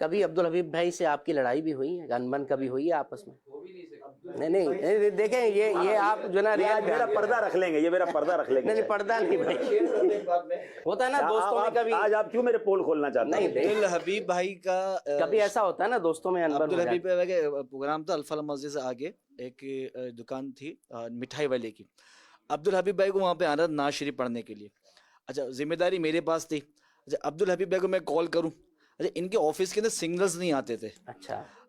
کبھی عبدالحبیب بھائی سے آپ کی لڑائی بھی ہوئی ہے, انبن کبھی ہوئی ہے آپس میں؟ نہیں دیکھیں یہ آپ جو نا میرا پردہ رکھ لیں گے, یہ میرا پردہ رکھ لیں گے. نہیں پردہ نہیں بھائی, ہوتا ہے نا دوستوں میں کبھی. آج آپ کیوں میرے پول کھولنا چاہتے ہیں؟ عبدالحبیب بھائی کا کبھی ایسا ہوتا ہے نا دوستوں میں انبن. عبدالحبیب بھائی کا پروگرام تھا الفلا مسجد سے آگے ایک دکان تھی مٹھائی والے کی. عبدالحبیب بھائی کو وہاں پہ آنا نعت شریف پڑھنے کے لیے. اچھا ذمہ داری میرے پاس تھی. اچھا عبدالحبیب بھائی کو میں کال کروں, اچھا ان کے آفس کے اندر سگنلز نہیں آتے تھے.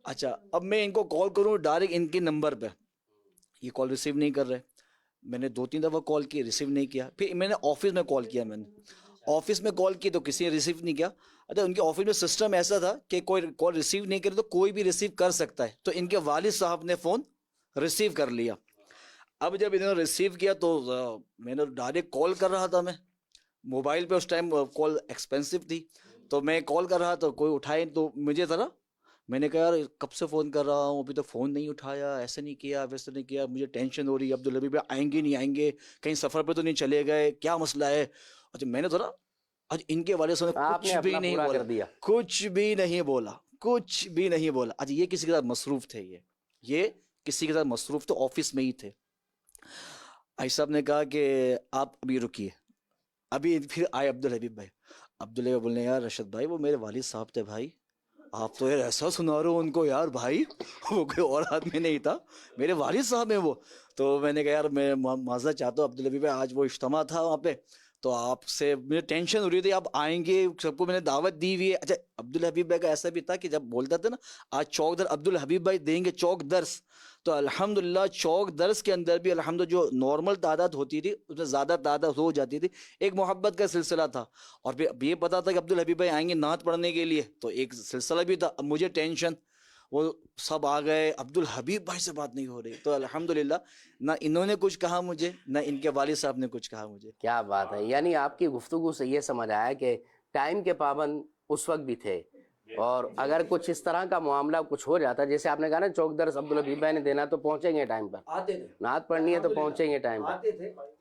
اچھا اب میں ان کو کال کروں ڈائریکٹ ان کے نمبر پہ, یہ کال ریسیو نہیں کر رہے. میں نے 2-3 دفعہ کال کی, ریسیو نہیں کیا. پھر میں نے آفس میں کال کیا, میں نے آفس میں کال کی تو کسی نے ریسیو نہیں کیا. اچھا ان کے آفس میں سسٹم ایسا تھا کہ کوئی کال ریسیو نہیں کرے تو کوئی بھی ریسیو کر سکتا ہے, تو ان کے والد صاحب نے فون ریسیو کر لیا. اب جب انہوں نے ریسیو کیا تو میں نے ڈائریکٹ کال کر رہا تھا, میں موبائل پہ اس ٹائم کال ایکسپینسو تھی, تو میں کال کر رہا تو کوئی اٹھائے, تو مجھے ذرا میں نے کہا یار کب سے فون کر رہا ہوں ابھی تو فون نہیں اٹھایا, ایسے نہیں کیا ویسے نہیں کیا, مجھے ٹینشن ہو رہی ہے عبدالحبیب آئیں گے نہیں آئیں گے, کہیں سفر پہ تو نہیں چلے گئے, کیا مسئلہ ہے. اچھا میں نے ذرا آج ان کے والے سے کچھ بھی نہیں بولا, کچھ بھی نہیں بولا, کچھ بھی نہیں بولا. اچھا یہ کسی کے ساتھ مصروف تھے, یہ کسی کے ساتھ مصروف تھے, آفس میں ہی تھے. آئی صاحب نے کہا کہ آپ ابھی رکیے. ابھی پھر آئے عبدالحبیب بھائی. عبدالحبیب بولنے یار رشد بھائی وہ میرے والد صاحب تھے بھائی, آپ تو یار ایسا سنا رہے ہو ان کو یار بھائی, وہ کوئی اور آدمی نہیں تھا, میرے والد صاحب ہیں وہ. تو میں نے کہا یار میں معذرت چاہتا ہوں عبدالحبیب بھائی, آج وہ اجتماع تھا وہاں پہ تو آپ سے مجھے ٹینشن ہو رہی تھی, آپ آئیں گے, سب کو میں نے دعوت دی ہوئی ہے. اچھا عبدالحبیب بھائی کا ایسا بھی تھا کہ جب بولتا تھا نا آج چوک در عبدالحبیب بھائی دیں گے چوک درس, تو الحمدللہ چوک درس کے اندر بھی الحمدللہ جو نارمل تعداد ہوتی تھی اس میں زیادہ تعداد ہو جاتی تھی. ایک محبت کا سلسلہ تھا, اور پھر یہ پتا تھا کہ عبدالحبیب بھائی آئیں گے نعت پڑھنے کے لیے, تو ایک سلسلہ بھی تھا. اب مجھے ٹینشن, وہ سب آ گئے, عبدالحبیب بھائی سے بات نہیں ہو رہی, تو الحمدللہ نہ انہوں نے کچھ کہا مجھے, نہ ان کے والد صاحب نے کچھ کہا مجھے. کیا بات ہے, یعنی آپ کی گفتگو سے یہ سمجھ آیا کہ ٹائم کے پابند اس وقت بھی تھے, اور اگر کچھ اس طرح کا معاملہ کچھ ہو جاتا, جیسے آپ نے کہا نا چوک درس عبدالحبیب بھائی نے دینا تو پہنچیں گے ٹائم پر, نعت پڑھنی ہے تو پہنچیں گے ٹائم پر.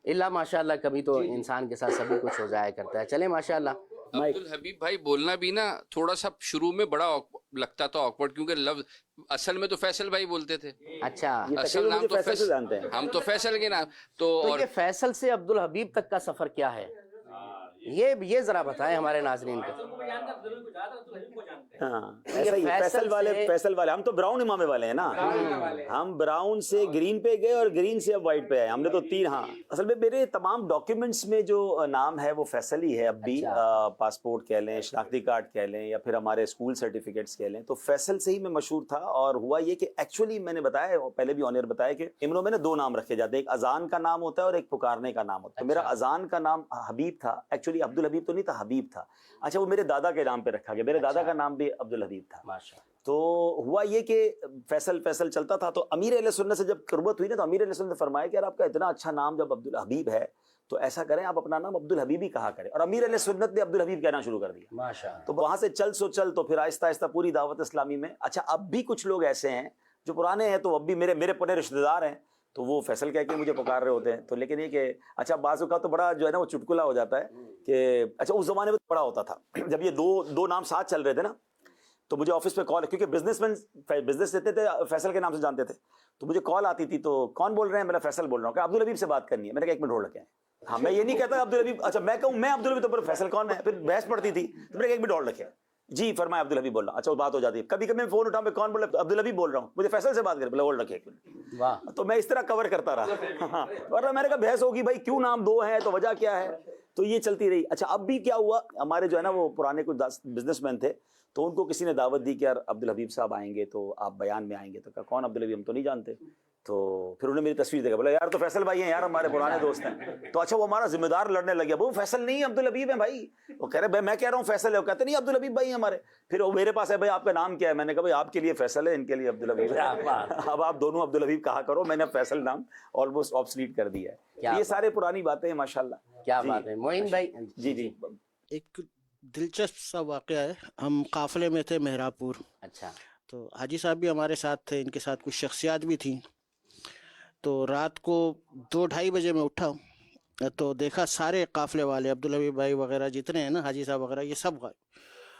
اللہ ماشاءاللہ کبھی تو انسان کے ساتھ سبھی کچھ ہو جایا کرتا ہے. چلیں ماشاءاللہ. عبدالحبیب بھائی بولنا بھی نا تھوڑا سا شروع میں بڑا لگتا تھا آکورڈ, کیونکہ لفظ اصل میں تو فیصل بھائی بولتے تھے. اچھا اصل نام تو فیصل, ہم تو فیصل کے نام. تو یہ فیصل سے عبدالحبیب تک کا سفر کیا ہے, یہ ذرا بتائیں ہمارے ناظرین کو. فیصل والے ہم تو براؤن امامے والے ہیں نا, ہم براؤن سے گرین پہ گئے اور گرین سے اب وائٹ پہ آئے, ہم نے تو 3. ہاں اصل میں میرے تمام ڈاکیومنٹس میں جو نام ہے وہ فیصل ہی ہے اب بھی. پاسپورٹ کہہ لیں, شناختی کارڈ کہہ لیں, یا پھر ہمارے اسکول سرٹیفکیٹس کہہ لیں, تو فیصل سے ہی میں مشہور تھا. اور ہوا یہ کہ ایکچولی میں نے بتایا پہلے بھی آن ایئر بتایا کہ امروں میں نے 2 نام رکھے جاتے ہیں, ایک اذان کا نام ہوتا ہے اور ایک پکارنے کا نام ہوتا ہے. میرا اذان کا نام حبیب تھا, ایکچولی عبدالحبیب تو نہیں تھا, حبیب تھا. اچھا وہ میرے دادا کے نام پہ رکھا گیا, میرے دادا کا نام بھی عبدالحبیب تھا. تو ہوا یہ کہ فیصل چلتا تھا. تو امیر اہل سنت سے جب قربت ہوئی نا, تو امیر اہل سنت نے فرمایا کہ یار آپ کا اتنا اچھا نام جب عبدالحبیب ہے تو ایسا کریں آپ اپنا نام عبدالحبیب ہی کہا کریں. اور امیر اہل سنت نے عبدالحبیب کہنا شروع کر دیا. تو وہاں سے چل تو پھر آہستہ آہستہ پوری دعوت اسلامی میں. اچھا اب بھی کچھ لوگ ایسے ہیں جو پرانے ہیں, تو اب بھی میرے پرانے رشتہ دار ہیں, تو وہ فیصل کہہ کے مجھے پکار رہے ہوتے ہیں. تو لیکن یہ کہ اچھا بعض اوقات تو بڑا جو ہے نا وہ چٹکلا ہو جاتا ہے کہ اچھا اس زمانے میں بڑا ہوتا تھا جب یہ دو نام ساتھ چل رہے تھے نا, تو مجھے آفس پہ کال, کیونکہ بزنس دیتے تھے فیصل کے نام سے جانتے تھے, تو مجھے کال آتی تھی. تو کون بول رہے ہیں, میں فیصل بول رہا ہوں, کہ عبدالحبیب سے بات کرنی ہے. میں نے کہا 1 منٹ ہولڈ رکھیں. ہاں میں یہ نہیں کہتا عبدالحبیب, اچھا میں کہوں میں عبدالحبیب تو فیصل کون ہے, پھر بحث پڑتی تھی. تو میں نے کہا 1 منٹ ہولڈ رکھیں. جی فرمایا عبدالحبیب بول رہا. اچھا وہ بات ہو جاتی ہے. کبھی کبھی میں فون اٹھاؤں, میں کون بول رہا, عبدالحبیب بول رہا ہوں, مجھے فیصل سے بات کر, بولے ہولڈ رکھے. واہ, تو میں اس طرح کور کرتا رہا. ورنہ میں نے کہا بحث ہوگی بھائی کیوں نام 2 ہیں, تو وجہ کیا ہے, تو یہ چلتی رہی. اچھا اب بھی کیا ہوا, ہمارے جو ہے نا وہ پرانے کچھ بزنس مین تھے, تو ان کو کسی نے دعوت دی کہ یار عبدالحبیب صاحب آئیں گے تو آپ بیان میں آئیں گے. تو کہا کون عبدالحبیب, ہم تو نہیں جانتے. تو پھر انہوں نے میری تصویر دیکھا, بولا یار تو فیصل بھائی ہیں یار, ہمارے پرانے دوست ہیں. تو اچھا وہ ہمارا ذمہ دار لڑنے لگ گیا, وہ فیصل نہیں عبدالحبیب ہیں بھائی. وہ کہہ رہے میں کہہ رہا ہوں فیصل ہے, وہ کہتے نہیں عبدالحبیب بھائی ہیں ہمارے. پھر وہ میرے پاس ہے, بھائی آپ کا نام کیا ہے. میں نے کہا بھائی آپ کے لیے فیصل ہے, ان کے لیے عبدالحبیب ہے. اب آپ دونوں عبدالحبیب کہا کرو, میں نے فیصل نام آلموسٹ آبسلیٹ کر دیا ہے. یہ سارے پرانی باتیں ہیں ماشاءاللہ. کیا بات ہے معین بھائی. جی ایک دلچسپ سا واقعہ ہے. ہم قافلے میں تھے مہراب پور. اچھا. تو حاجی صاحب بھی ہمارے ساتھ تھے, ان کے ساتھ کچھ شخصیات بھی تھیں. تو رات کو 2-2:30 بجے میں اٹھا, تو دیکھا سارے قافلے والے عبدالحبیب بھائی وغیرہ جتنے ہیں نا, حاجی صاحب وغیرہ, یہ سب غائب.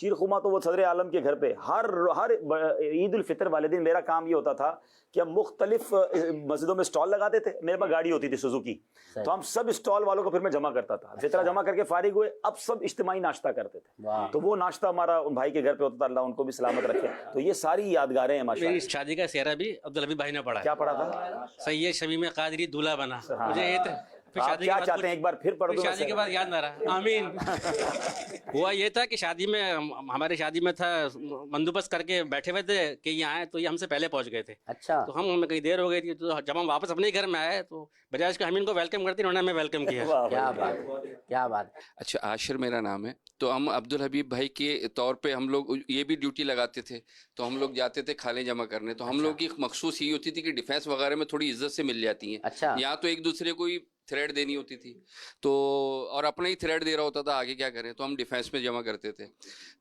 شیر خورما تو وہ صدر عالم کے گھر پہ ہر عید الفطر والے دن میرا کام یہ ہوتا تھا کہ ہم مختلف مسجدوں میں اسٹال لگاتے تھے. میرے پاس گاڑی ہوتی تھی سوزوکی, تو ہم سب اسٹال والوں کو پھر میں جمع کرتا تھا. فطرہ جمع کر کے فارغ ہوئے, اب سب اجتماعی ناشتہ کرتے تھے. تو وہ ناشتہ ہمارا ان بھائی کے گھر پہ ہوتا تھا, اللہ ان کو بھی سلامت رکھے. تو یہ ساری یادگاریں ہیں ماشاءاللہ. میری شادی کا سہرا بھی عبدالحبیب بھائی نے پڑھا. کیا پڑھا تھا؟ سید شمیم قادری دولہا بنا. مجھے یہ آپ کیا چاہتے ہیں ایک بار پھر پڑھ دو؟ شادی کے بعد یاد نہ رہا. آمین. ہوا یہ تھا کہ شادی میں, ہمارے شادی میں تھا, بندوبست کر کے بیٹھے ہوئے تھے کہ یہ آئے, تو یہ ہم سے پہلے پہنچ گئے تھے. اچھا. تو ہمیں کہیں دیر ہو گئی تھی, تو جب ہم واپس اپنے گھر میں آئے تو بجائے اس کے ہم ان کو ویلکم کرتے, انہوں نے ہمیں ویلکم کیا. کیا بات, کیا بات. اچھا, عاشر میرا نام ہے. تو ہم عبدالحبیب بھائی کے طور پہ ہم لوگ یہ بھی ڈیوٹی لگاتے تھے, تو ہم لوگ جاتے تھے کھالیں جمع کرنے. تو ہم لوگ کی مخصوص یہ ہوتی تھی کہ ڈیفینس وغیرہ میں تھوڑی عزت سے مل جاتی ہیں. اچھا. یہاں تو ایک دوسرے کو ہی تھریڈ دینی ہوتی تھی, تو اور اپنا ہی تھریڈ دے رہا ہوتا تھا, آگے کیا کریں, تو ہم ڈیفینس میں جمع کرتے تھے.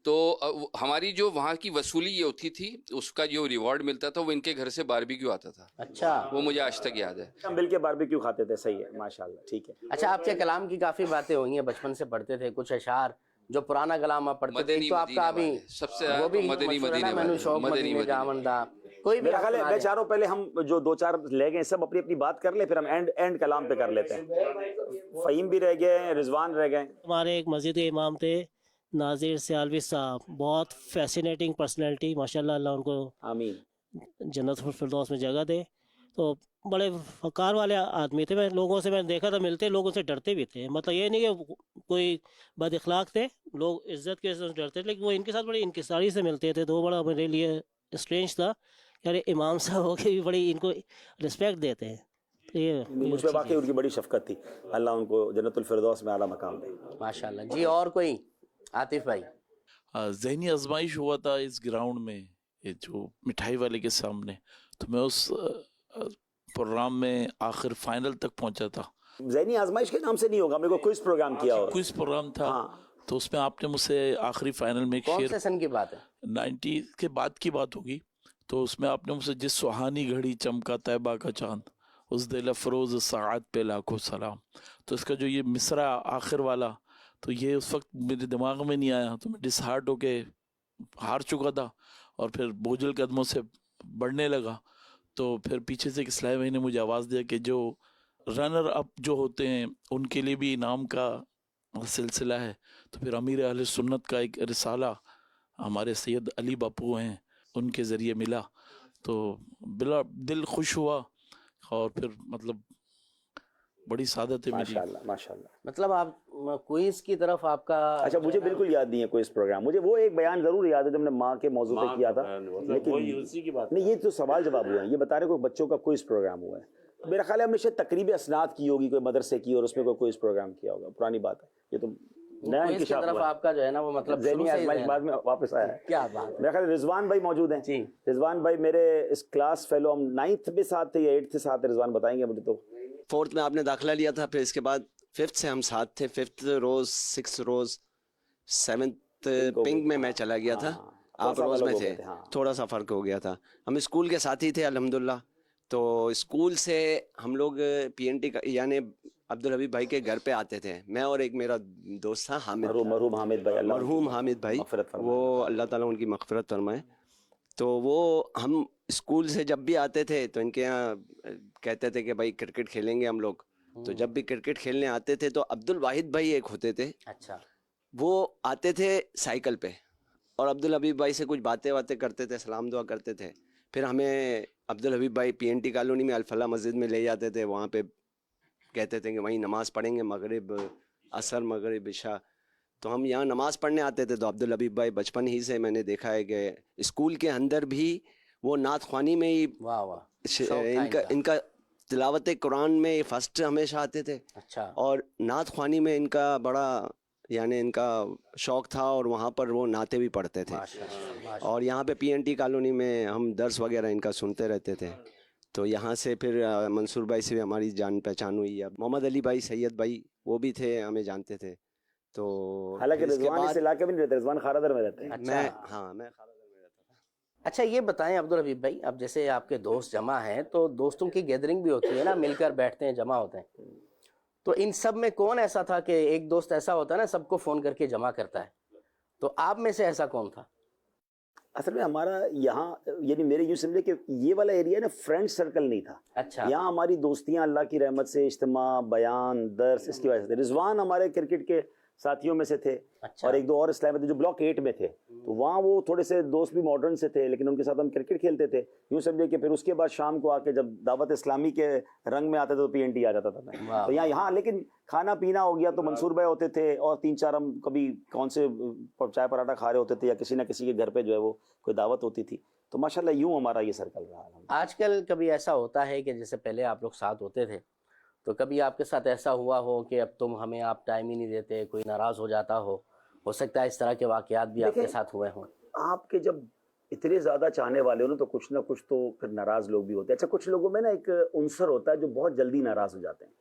تو ہماری جو وہاں کی وصولی یہ ہوتی تھی, اس کا جو ریوارڈ ملتا تھا وہ ان کے گھر سے باربیکیو آتا تھا. اچھا. وہ مجھے آج تک یاد ہے. ہم مل کے باربیکیو کھاتے تھے. صحیح ہے, ماشاءاللہ, ٹھیک ہے. اچھا, آپ کے کلام کی کافی باتیں ہوئی ہیں, بچپن سے پڑھتے تھے کچھ اشعار جو پرانا کلام آپ پڑھتے تھے, تو آپ کا ابھی سب سے وہ بھی مدنی کوئی بھی میرا خیال ہے میں چاہ رہا ہوں پہلے ہم جو دو چار لے گئے سب اپنی اپنی بات کر لیں, پھر ہم اینڈ کلام پہ کر لیتے ہیں. فہیم بھی رہ گئے, رضوان رہ گئے. ہمارے ایک مسجد کے امام تھے ناظر سیالوی صاحب, بہت فیسینیٹنگ پرسنالٹی, ماشاءاللہ, اللہ ان کو آمین جنت الفردوس میں جگہ دے. تو بڑے فقار والے آدمی تھے. میں لوگوں سے میں نے دیکھا تھا ملتے, لوگوں سے ڈرتے بھی تھے. مطلب یہ نہیں کہ کوئی بد اخلاق تھے, لوگ عزت کے سے ڈرتے تھے, لیکن وہ ان کے ساتھ بڑی انکساری سے ملتے تھے. تو بڑا میرے لیے اسٹرینج تھا کہ ارے امام صاحب ہو کے بھی بڑی ان کو رسپیکٹ دیتے ہیں. مجھ پہ واقعی ان کی بڑی شفقت تھی, اللہ ان کو جنت الفردوس میں اعلیٰ مقام دے. ماشاءاللہ. جی, اور کوئی؟ عاطف بھائی. ذہنی آزمائش ہوا تھا اس گراؤنڈ میں, یہ جو مٹھائی والے کے سامنے, تو میں اس پروگرام میں آخر فائنل تک پہنچا تھا. ذہنی آزمائش کے نام سے نہیں ہوگا, میرے کو کوئز پروگرام کیا ہوگا. کوئز پروگرام تھا, تو اس میں آپ نے مجھ سے آخری فائنل میں ایک کون سے سن کی بات ہے؟ 90 کے بعد کی بات ہوگی. تو اس میں آپ نے مجھ سے جس سہانی گھڑی چمکا طیبہ کا چاند, اس دل افروز ساعت پہ لاکھوں سلام. تو اس کا جو یہ مصرع آخر والا, تو یہ اس وقت میرے دماغ میں نہیں آیا, تو میں ڈس ہارٹ ہو کے ہار چکا تھا, اور پھر بوجھل قدموں سے بڑھنے لگا. تو پھر پیچھے سے ایک اسلامی بھائی نے مجھے آواز دیا کہ جو رنر اپ جو ہوتے ہیں ان کے لیے بھی انعام کا سلسلہ ہے. تو پھر امیر اہل سنت کا ایک رسالہ ہمارے سید علی باپو ہیں, ان کے ذریعے ملا, تو بلا دل خوش ہوا, اور پھر مطلب بڑی سعادت ہے میری. ماشاءاللہ, ماشاءاللہ. مطلب آپ کوئز کی طرف آپ کا, اچھا, مجھے بالکل یاد نہیں ہے کوئز پروگرام. مجھے وہ ایک بیان ضرور یاد ہے جو ہم نے ماں کے موضوع پہ کیا تھا, لیکن نہیں, یہ تو سوال جواب ہوا ہے. یہ بتا رہے کوئی بچوں کا کوئز پروگرام ہوا ہے. میرا خیال ہے ہم نے شاید تقریب اسناد کی ہوگی, کوئی مدرسے کی, اور اس میں کوئی کوئز پروگرام کیا ہوگا. پرانی بات ہے, یہ تو نیا انکشاف طرف آپ کا جو ہے نا وہ مطلب ذہنی آزمائش بعد میں واپس آیا ہے. کیا بات. میرا خیال رضوان بھائی موجود ہیں. جی, رضوان بھائی میرے اس کلاس فیلو, ہم 9th میں ساتھ تھے یا 8th سے ساتھ, رضوان بتائیں گے مجھے. تو 4th میں آپ نے داخلہ لیا تھا, پھر اس کے بعد 5th سے ہم ساتھ تھے. 5th روز, 6th روز, 7th پنک میں چلا گیا تھا, آپ روز میں تھے, تھوڑا سا فرق ہو گیا تھا. ہم اسکول کے ساتھی تھے الحمدللہ. تو اسکول سے ہم لوگ PNT کا یعنی عبدالحبیب بھائی کے گھر پہ آتے تھے, میں اور ایک میرا دوست تھا حامد, مرحوم حامد بھائی, مرحوم حامد بھائی, وہ اللہ تعالیٰ ان کی مغفرت فرمائے. تو وہ ہم اسکول سے جب بھی آتے تھے تو ان کے یہاں کہتے تھے کہ بھائی کرکٹ کھیلیں گے ہم لوگ. تو جب بھی کرکٹ کھیلنے آتے تھے تو عبدالواحد بھائی ایک ہوتے تھے, اچھا, وہ آتے تھے سائیکل پہ, اور عبدالحبیب بھائی سے کچھ باتیں کرتے تھے, سلام دعا کرتے تھے. پھر ہمیں عبدالحبیب بھائی PNT کالونی میں الفلاح مسجد میں لے جاتے تھے, وہاں پہ کہتے تھے کہ وہیں نماز پڑھیں گے, مغرب عصر مغرب عشاء. تو ہم یہاں نماز پڑھنے آتے تھے. تو عبدالحبیب بھائی بچپن ہی سے میں نے دیکھا ہے کہ اسکول کے اندر بھی وہ نعت خوانی میں ہی ان کا تلاوت قرآن میں فرسٹ ہمیشہ آتے تھے. اچھا, اور نعت خوانی میں ان کا بڑا یعنی ان کا شوق تھا, اور وہاں پر وہ نعتیں بھی پڑھتے تھے. اور یہاں پہ PNT کالونی میں ہم درس وغیرہ ان کا سنتے رہتے تھے. تو یہاں سے پھر منصور بھائی سے بھی ہماری جان پہچان ہوئی. اب محمد علی بھائی, سید بھائی, وہ بھی تھے, ہمیں جانتے تھے. تو حالانکہ رضوان اس علاقے میں نہیں رہتے, رضوان خارادر میں رہتے ہیں. میں خارادر میں رہتا تھا. اچھا, یہ بتائیں عبدالحبیب بھائی, اب جیسے آپ کے دوست جمع ہیں تو دوستوں کی گیدرنگ بھی ہوتی ہے نا, مل کر بیٹھتے ہیں, جمع ہوتے ہیں. تو ان سب میں کون ایسا تھا کہ ایک دوست ایسا ہوتا ہے نا سب کو فون کر کے جمع کرتا ہے, تو آپ میں سے ایسا کون تھا؟ اصل میں ہمارا یہاں یعنی میرے یوں سمجھے کہ یہ والا ایریا نا فرینڈ سرکل نہیں تھا. اچھا. یہاں ہماری دوستیاں اللہ کی رحمت سے اجتماع بیان درس اس کی وجہ سے. رضوان ہمارے کرکٹ کے ساتھیوں میں سے تھے. اور ایک دو اور اسلام تھے جو بلاک 8 میں تھے, تو وہاں وہ تھوڑے سے دوست بھی ماڈرن سے تھے, لیکن ان کے ساتھ ہم کرکٹ کھیلتے تھے. یوں سمجھے کہ پھر اس کے بعد شام کو آ کے جب دعوت اسلامی کے رنگ میں آتے تھے تو PNT آ جاتا تھا میں. تو یہاں لیکن کھانا پینا ہو گیا تو منصور بھائی ہوتے تھے اور 3-4 ہم کبھی کون سے چائے پراٹھا کھا رہے ہوتے تھے یا کسی نہ کسی کے گھر پہ جو ہے وہ کوئی دعوت ہوتی تھی. تو ماشاءاللہ یوں ہمارا یہ سرکل رہا. آج کل کبھی ایسا ہوتا ہے کہ جیسے پہلے آپ لوگ ساتھ ہوتے تھے, تو کبھی آپ کے ساتھ ایسا ہوا ہو کہ اب تم ہمیں آپ ٹائم ہی نہیں دیتے, کوئی ناراض ہو جاتا ہو سکتا ہے اس طرح کے واقعات بھی آپ کے ساتھ ہوئے ہوں. آپ کے جب اتنے زیادہ چاہنے والے ہو نا تو کچھ نہ کچھ تو پھر ناراض لوگ بھی ہوتے ہیں. اچھا کچھ لوگوں میں نا ایک عنصر ہوتا ہے جو بہت جلدی ناراض ہو جاتے ہیں.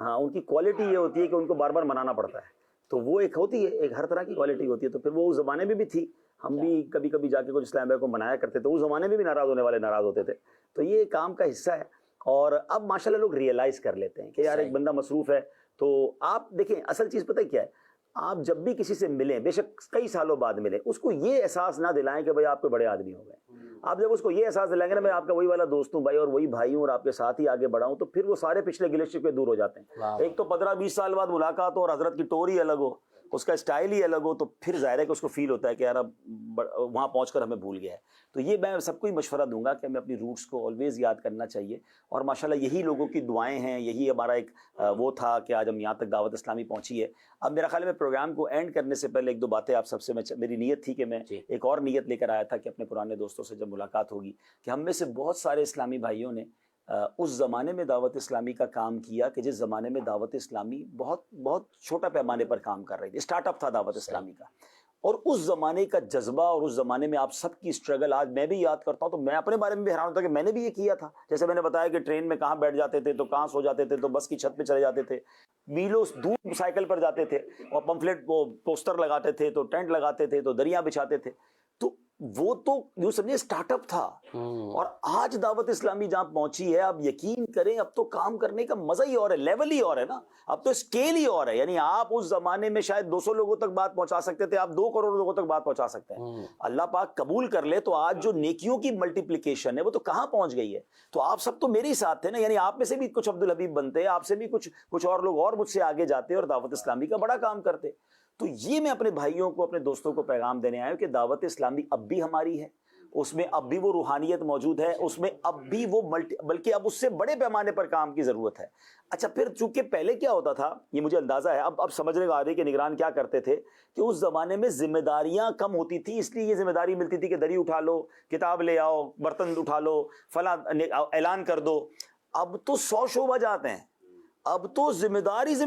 ہاں ان کی کوالٹی یہ ہوتی ہے کہ ان کو بار بار منانا پڑتا ہے, تو وہ ایک ہوتی ہے, ایک ہر طرح کی کوالٹی ہوتی ہے. تو پھر وہ اس زمانے میں بھی تھی, ہم بھی کبھی کبھی جا کے کچھ اسلام بھائی کو منایا کرتے تھے. اس زمانے میں بھی ناراض ہونے والے ناراض ہوتے تھے. تو یہ کام کا حصہ ہے. اور اب ماشاءاللہ لوگ ریئلائز کر لیتے ہیں کہ یار ایک بندہ مصروف ہے. تو آپ دیکھیں اصل چیز پتہ کیا ہے, آپ جب بھی کسی سے ملیں, بے شک کئی سالوں بعد ملیں, اس کو یہ احساس نہ دلائیں کہ بھائی آپ کے بڑے آدمی ہو گئے. آپ جب اس کو یہ احساس دلائیں گے نا میں آپ کا وہی والا دوست ہوں بھائی اور وہی بھائی ہوں اور آپ کے ساتھ ہی آگے بڑھا ہوں, تو پھر وہ سارے پچھلے گلے شکوے دور ہو جاتے ہیں. ایک تو 15-20 سال بعد ملاقات ہو اور حضرت کی ٹور ہی الگ ہو, اس کا اسٹائل ہی الگ ہو, تو پھر ظاہر ہے کہ اس کو فیل ہوتا ہے کہ یار اب وہاں پہنچ کر ہمیں بھول گیا ہے. تو یہ میں سب کو ہی مشورہ دوں گا کہ ہمیں اپنی روٹس کو آلویز یاد کرنا چاہیے. اور ماشاءاللہ یہی لوگوں کی دعائیں ہیں, یہی ہمارا ایک وہ تھا کہ آج ہم یہاں تک دعوت اسلامی پہنچی ہے. اب میرا خیال ہے میں پروگرام کو اینڈ کرنے سے پہلے ایک دو باتیں آپ سب سے, میری نیت تھی کہ میں ایک اور نیت لے کر آیا تھا کہ اپنے پرانے دوستوں سے جب ملاقات ہوگی کہ ہم میں سے بہت سارے اسلامی بھائیوں نے اس زمانے میں دعوت اسلامی کا کام کیا کہ جس زمانے میں دعوت اسلامی بہت بہت چھوٹا پیمانے پر کام کر رہی تھی, اسٹارٹ اپ تھا دعوت اسلامی کا. اور اس زمانے کا جذبہ اور اس زمانے میں آپ سب کی اسٹرگل آج میں بھی یاد کرتا ہوں تو میں اپنے بارے میں بھی حیران ہوتا کہ میں نے بھی یہ کیا تھا. جیسے میں نے بتایا کہ ٹرین میں کہاں بیٹھ جاتے تھے تو کہاں سو جاتے تھے, تو بس کی چھت پہ چلے جاتے تھے, میلوں دور سائیکل پر جاتے تھے اور پمفلیٹ وہ پوسٹر لگاتے تھے, تو ٹینٹ لگاتے تھے, تو دریا بچھاتے تھے. تو وہ تو یوں سمجھے اسٹارٹ اپ تھا. اور آج دعوت اسلامی جہاں پہنچی ہے, آپ یقین کریں اب تو کام کرنے کا مزہ ہی اور ہے, لیول ہی اور ہے نا, اب تو اسکیل ہی اور ہے. یعنی آپ اس زمانے میں شاید 200 لوگوں تک بات پہنچا سکتے تھے, آپ 2 کروڑ لوگوں تک بات پہنچا سکتے ہیں. اللہ پاک قبول کر لے تو آج جو نیکیوں کی ملٹیپلیکیشن ہے وہ تو کہاں پہنچ گئی ہے. تو آپ سب تو میرے ہی ساتھ تھے نا, یعنی آپ میں سے بھی کچھ عبدالحبیب بنتے, آپ سے بھی کچھ اور لوگ اور مجھ سے آگے جاتے اور دعوت اسلامی کا بڑا کام کرتے. تو یہ میں اپنے بھائیوں کو, اپنے دوستوں کو پیغام دینے آیا ہوں کہ دعوت اسلامی اب بھی ہماری ہے, اس میں اب بھی وہ روحانیت موجود ہے, اس میں اب بھی وہ بلکہ اب اس سے بڑے پیمانے پر کام کی ضرورت ہے. اچھا پھر چونکہ پہلے کیا ہوتا تھا یہ مجھے اندازہ ہے, اب سمجھنے کا آ رہی ہے کہ نگران کیا کرتے تھے کہ اس زمانے میں ذمہ داریاں کم ہوتی تھی, اس لیے یہ ذمہ داری ملتی تھی کہ دری اٹھا لو, کتاب لے آؤ, برتن اٹھا لو, فلاں اعلان کر دو. اب تو 100 شعبہ جاتے ہیں, اب تو ذمہ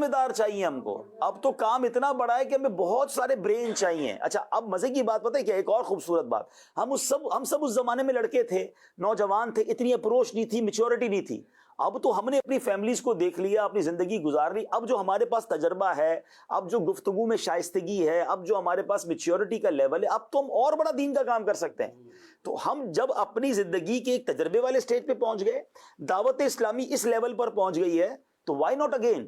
دار چاہیے ہم کو, اب تو کام اتنا بڑا ہے کہ ہمیں بہت سارے برین چاہیے. اچھا اب مزے کی بات پتہ ہے کیا, ایک اور خوبصورت بات, ہم سب اس زمانے میں لڑکے تھے, نوجوان تھے, اتنی اپروچ نہیں تھی, میچورٹی نہیں تھی. اب تو ہم نے اپنی فیملیز کو دیکھ لیا, اپنی زندگی گزار لی. اب جو ہمارے پاس تجربہ ہے, اب جو گفتگو میں شائستگی ہے, اب جو ہمارے پاس میچورٹی کا لیول ہے, اب تو ہم اور بڑا دین کا کام کر سکتے ہیں. تو ہم جب اپنی زندگی کے ایک تجربے والے سٹیج پہ پہنچ گئے, دعوت اسلامی اس لیول پر پہنچ گئی ہے, تو وائی ناٹ اگین.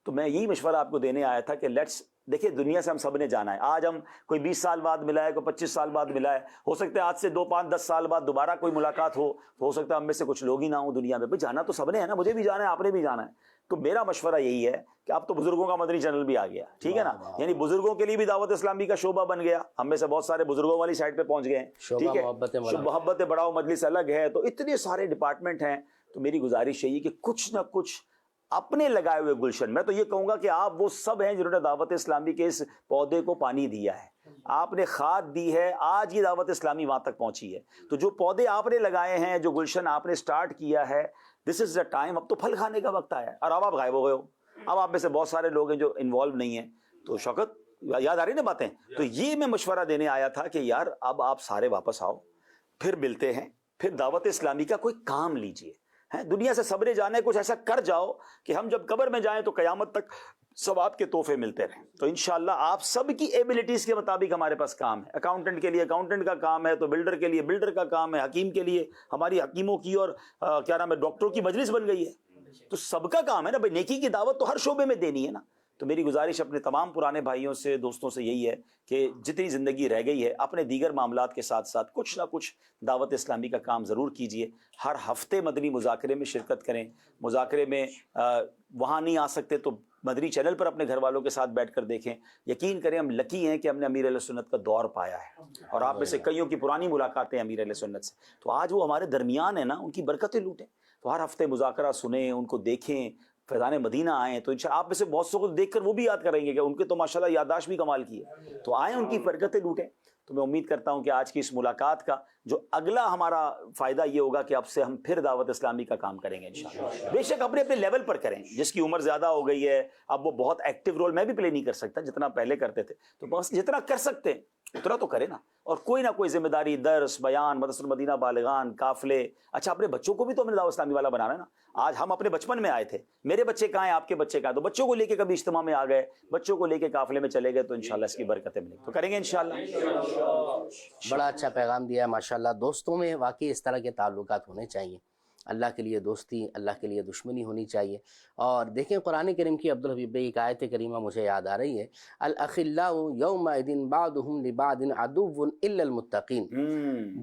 تو میں یہی مشورہ آپ کو دینے آیا تھا کہ لیٹس, دیکھیں دنیا سے ہم سب نے جانا ہے. آج ہم کوئی 20 سال بعد ملا ہے, کوئی 25 سال بعد ملا ہے, ہو سکتا ہے آج سے 2, 5, 10 سال بعد دوبارہ کوئی ملاقات ہو سکتا ہے ہم میں سے کچھ لوگ ہی نہ ہوں دنیا میں. بھائی جانا تو سب نے ہے نا, مجھے بھی جانا ہے, آپ نے بھی جانا ہے. تو میرا مشورہ یہی ہے کہ اب تو بزرگوں کا مدنی چینل بھی آ گیا, ٹھیک ہے نا, یعنی بزرگوں کے لیے بھی دعوت اسلامی کا شعبہ بن گیا. ہم میں سے بہت سارے بزرگوں والی سائڈ پہ پہنچ گئے ہیں, ٹھیک ہے, محبت بڑھاؤ مجلس الگ ہے, تو اتنے سارے ڈپارٹمنٹ ہیں. تو میری گزارش یہی کہ کچھ نہ کچھ اپنے لگائے ہوئے گلشن, میں تو یہ کہوں گا کہ آپ وہ سب ہیں جنہوں نے دعوت اسلامی کے اس پودے کو پانی دیا ہے, آپ نے کھاد دی ہے, آج یہ دعوت اسلامی وہاں تک پہنچی ہے. تو جو پودے آپ نے لگائے ہیں, جو گلشن آپ نے سٹارٹ کیا ہے, دس از دا ٹائم, اب تو پھل کھانے کا وقت آیا ہے. اور اب آپ غائب ہو گئے ہو, اب آپ میں سے بہت سارے لوگ ہیں جو انوالو نہیں ہیں. تو شوکت یاد آ رہی نا باتیں, تو یہ میں مشورہ دینے آیا تھا کہ یار اب آپ سارے واپس آؤ, پھر ملتے ہیں, پھر دعوت اسلامی کا کوئی کام لیجئے. دنیا سے سبرے جانے, کچھ ایسا کر جاؤ کہ ہم جب قبر میں جائیں تو قیامت تک ثواب کے تحفے ملتے رہیں. تو انشاءاللہ آپ سب کی ایبلٹیز کے مطابق ہمارے پاس کام ہے. اکاؤنٹنٹ کے لیے اکاؤنٹنٹ کا کام ہے, تو بلڈر کے لیے بلڈر کا کام ہے, حکیم کے لیے ہماری حکیموں کی اور کیا نام ہے ڈاکٹروں کی مجلس بن گئی ہے. تو سب کا کام ہے نا بھائی, نیکی کی دعوت تو ہر شعبے میں دینی ہے نا. تو میری گزارش اپنے تمام پرانے بھائیوں سے دوستوں سے یہی ہے کہ جتنی زندگی رہ گئی ہے اپنے دیگر معاملات کے ساتھ ساتھ کچھ نہ کچھ دعوت اسلامی کا کام ضرور کیجئے. ہر ہفتے مدنی مذاکرے میں شرکت کریں. مذاکرے میں وہاں نہیں آ سکتے تو مدنی چینل پر اپنے گھر والوں کے ساتھ بیٹھ کر دیکھیں. یقین کریں ہم لکی ہیں کہ ہم نے امیر اہل سنت کا دور پایا ہے, اور آپ میں سے کئیوں کی پرانی ملاقاتیں امیر اہل سنت سے, تو آج وہ ہمارے درمیان ہیں نا, ان کی برکتیں لوٹیں. تو ہر ہفتے مذاکرہ سنیں, ان کو دیکھیں, فیضان مدینہ آئیں, تو انشاءاللہ آپ میں سے بہت سے کو دیکھ کر وہ بھی یاد کریں گے کہ ان کے تو ماشاءاللہ یادداشت بھی کمال کی ہے, تو آئیں ان کی برکتیں لوٹیں. تو میں امید کرتا ہوں کہ آج کی اس ملاقات کا جو اگلا ہمارا فائدہ یہ ہوگا کہ اب سے ہم پھر دعوت اسلامی کا کام کریں گے انشاءاللہ. بے شک اپنے اپنے لیول پر کریں. جس کی عمر زیادہ ہو گئی ہے اب وہ بہت ایکٹیو رول میں بھی پلے نہیں کر سکتا جتنا پہلے کرتے تھے, تو بس جتنا کر سکتے ہیں اتنا تو کرے نا, اور کوئی نہ کوئی ذمہ داری, درس, بیان, مدرسۃ المدینہ بالغان, قافلے. اچھا اپنے بچوں کو بھی تو ہمیں دعوت اسلامی والا بنانا ہے نا. آج ہم اپنے بچپن میں آئے تھے, میرے بچے کہاں ہیں, آپ کے بچے کہاں ہیں, تو بچوں کو لے کے کبھی اجتماع میں آ گئے, بچوں کو لے کے قافلے میں چلے گئے, تو انشاءاللہ اس کی برکتیں ملیں گی. تو کریں گے انشاءاللہ. بڑا اچھا پیغام دیا ہے ماشاءاللہ. دوستوں میں واقعی اس طرح کے تعلقات ہونے چاہیے. اللہ کے لیے دوستی, اللہ کے لیے دشمنی ہونی چاہیے. اور دیکھیں قرآن کریم کی عبدالحبیب بھائی ایک آیت کریمہ مجھے یاد آ رہی ہے, الاخلاء یومئذ بعضهم لبعض عدو الا المتقین.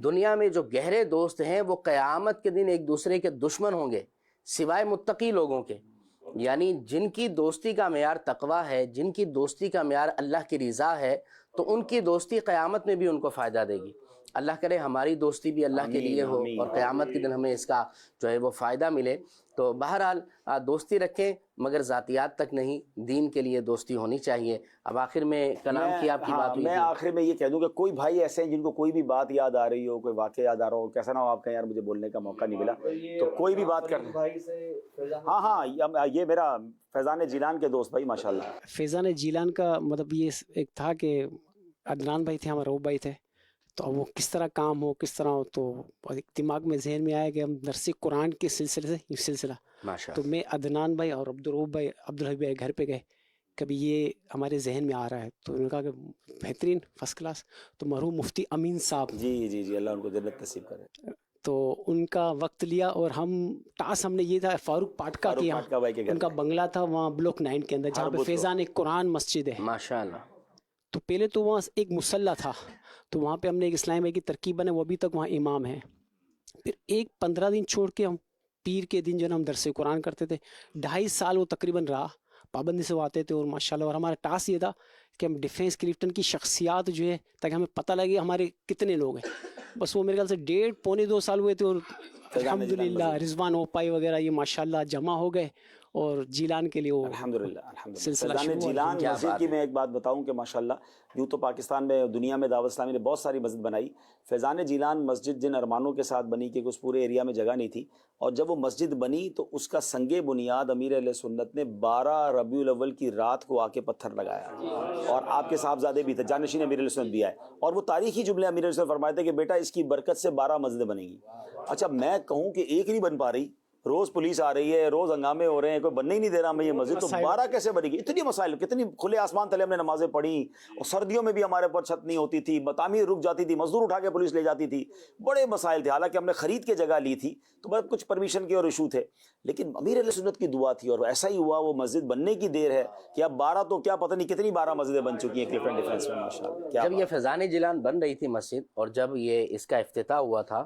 دنیا میں جو گہرے دوست ہیں وہ قیامت کے دن ایک دوسرے کے دشمن ہوں گے سوائے متقی لوگوں کے. یعنی جن کی دوستی کا معیار تقویٰ ہے, جن کی دوستی کا معیار اللہ کی رضا ہے, تو ان کی دوستی قیامت میں بھی ان کو فائدہ دے گی. اللہ کرے ہماری دوستی بھی اللہ کے لیے ہو اور قیامت کے دن ہمیں اس کا جو ہے وہ فائدہ ملے. تو بہرحال دوستی رکھیں مگر ذاتیات تک نہیں, دین کے لیے دوستی ہونی چاہیے. اب آخر میں کلام کی آپ کی بات ہوئی, میں آخر میں یہ کہہ دوں کہ کوئی بھائی ایسے ہیں جن کو کوئی بھی بات یاد آ رہی ہو, کوئی واقعہ یاد آ رہا ہو, کیسا نہ ہو آپ کہیں یار مجھے بولنے کا موقع نہیں ملا, تو کوئی بھی بات کر دیں. ہاں یہ میرا فیضان جیلان کے دوست بھائی ماشاءاللہ. فیضان جیلان کا مطلب یہ ایک تھا کہ عدنان بھائی تھے, ہمارے روب بھائی تھے, تو اب وہ کس طرح کام ہو کس طرح ہو, تو دماغ میں ذہن میں آیا کہ ہم درس قرآن کے سلسلے سے یہ سلسلہ, تو میں عدنان بھائی اور عبدالروب بھائی عبدالحبیب بھائی گھر پہ گئے, کبھی یہ ہمارے ذہن میں آ رہا ہے, تو انہوں نے کہا کہ بہترین فرسٹ کلاس, تو مرحوم مفتی امین صاحب, جی اللہ ان کو جنت نصیب کرے, تو ان کا وقت لیا اور ہم نے یہ تھا فاروق پاٹکا کی, ان کا بنگلہ تھا وہاں بلوک 9 کے اندر جہاں پہ فیضان قرآن مسجد ہے ماشاءاللہ. تو پہلے تو وہاں ایک مصلح تھا, تو وہاں پہ ہم نے ایک اسلام بھائی کی ترکیب بنے, وہ ابھی تک وہاں امام ہیں. پھر 15 دن چھوڑ کے ہم پیر کے دن جو ہے نا ہم درس قرآن کرتے تھے. 2.5 سال وہ تقریباً رہا, پابندی سے وہ آتے تھے, اور ماشاءاللہ. اور ہمارا ٹاسک یہ تھا کہ ہم ڈیفینس کلفٹن کی شخصیات جو ہے تاکہ ہمیں پتہ لگے ہمارے کتنے لوگ ہیں. بس وہ میرے خیال سے 1.5-2 سال ہوئے تھے, اور الحمدللہ رضوان اوپائی وغیرہ یہ ماشاءاللہ جمع ہو گئے, اور جیلان کے لیے وہ الحمدللہ سلسلہ فیضان جیلان مسجد کی میں ایک بات بتاؤں کہ ماشاءاللہ یوں تو پاکستان میں دنیا میں دعوت اسلامی نے بہت ساری مسجد بنائی. فیضان جیلان مسجد جن ارمانوں کے ساتھ بنی کہ اس پورے ایریا میں جگہ نہیں تھی, اور جب وہ مسجد بنی تو اس کا سنگ بنیاد امیر اہل سنت نے 12 ربیع الاول کی رات کو آ کے پتھر لگایا, اور آپ کے صاحبزادے بھی تھے, جانشین امیر اہل سنت بھی آئے, اور وہ تاریخی جملے امیر اہل سنت فرمائے تھے کہ بیٹا اس کی برکت سے 12 مسجدیں بنیں گی. اچھا میں کہوں کہ ایک نہیں بن پا رہی, روز پولیس آ رہی ہے, روز ہنگامے ہو رہے ہیں, کوئی بننے ہی نہیں دے رہا ہمیں یہ مسجد, تو 12 کیسے بنے گی؟ اتنی مسائل, کتنی کھلے آسمان تلے ہم نے نمازیں پڑھی, اور سردیوں میں بھی ہمارے پر چھت نہیں ہوتی تھی, تعمیر رک جاتی تھی, مزدور اٹھا کے پولیس لے جاتی تھی, بڑے مسائل تھے. حالانکہ ہم نے خرید کے جگہ لی تھی تو بس کچھ پرمیشن کے اور ایشو تھے, لیکن امیر اہل سنت کی دعا تھی, اور ایسا ہی ہوا. وہ مسجد بننے کی دیر ہے کہ اب 12 تو کیا پتہ نہیں کتنی 12 مسجدیں بن چکی ہیں کلفٹن ڈیفینس میں ماشاءاللہ. جب یہ فیضان جیلان بن رہی تھی مسجد, اور جب یہ اس کا افتتاح ہوا تھا,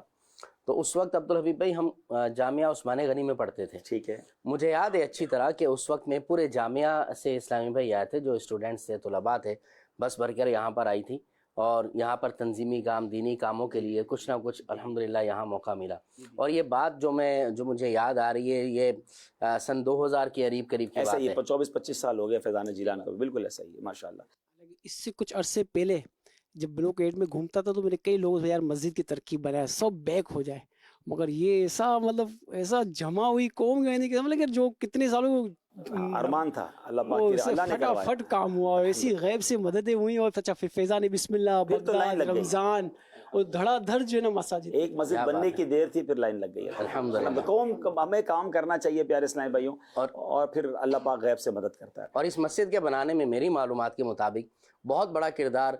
تو اس وقت عبدالحبیب بھائی ہم جامعہ عثمان غنی میں پڑھتے تھے. ٹھیک ہے, مجھے یاد ہے اچھی طرح کہ اس وقت میں پورے جامعہ سے اسلامی بھائی آئے تھے, جو اسٹوڈنٹس تھے, طلباء تھے, بس بھر کر یہاں پر آئی تھی, اور یہاں پر تنظیمی کام, دینی کاموں کے لیے کچھ نہ کچھ الحمدللہ یہاں موقع ملا. اور یہ بات جو مجھے یاد آ رہی ہے, یہ سن 2000 کے قریب کی بات ہے. 24-25 سال ہو گئے فیضان جیلان کا, بالکل ایسا ہی ہے ماشاءاللہ. اس سے کچھ عرصے پہلے جب بلوک 8 میں گھومتا تھا تو میرے کئی لوگوں سے یار مسجد کی ترکیب بنائے, سب بیک ہو جائے, مگر یہ ایسا جمع ہوئی قوم کہ جو کتنے سالوں ارمان تھا, اللہ پاک اللہ نے کروایا, فٹ کام ہوا, ایسی غیب سے مددیں ہوئی. اور اچھا فیضان بسم اللہ, بغداد, رمضان, اور دھڑا دھڑ جو ہے نا مساجد, ایک مسجد بننے کی دیر تھی, پھر لائن لگ گئی. الحمدللہ قوم, ہمیں کام کرنا چاہیے پیارے اسلامی بھائیوں, اور پھر اللہ پاک غیب سے مدد کرتا ہے. اور اس مسجد کے بنانے میں میری معلومات کے مطابق بہت بڑا کردار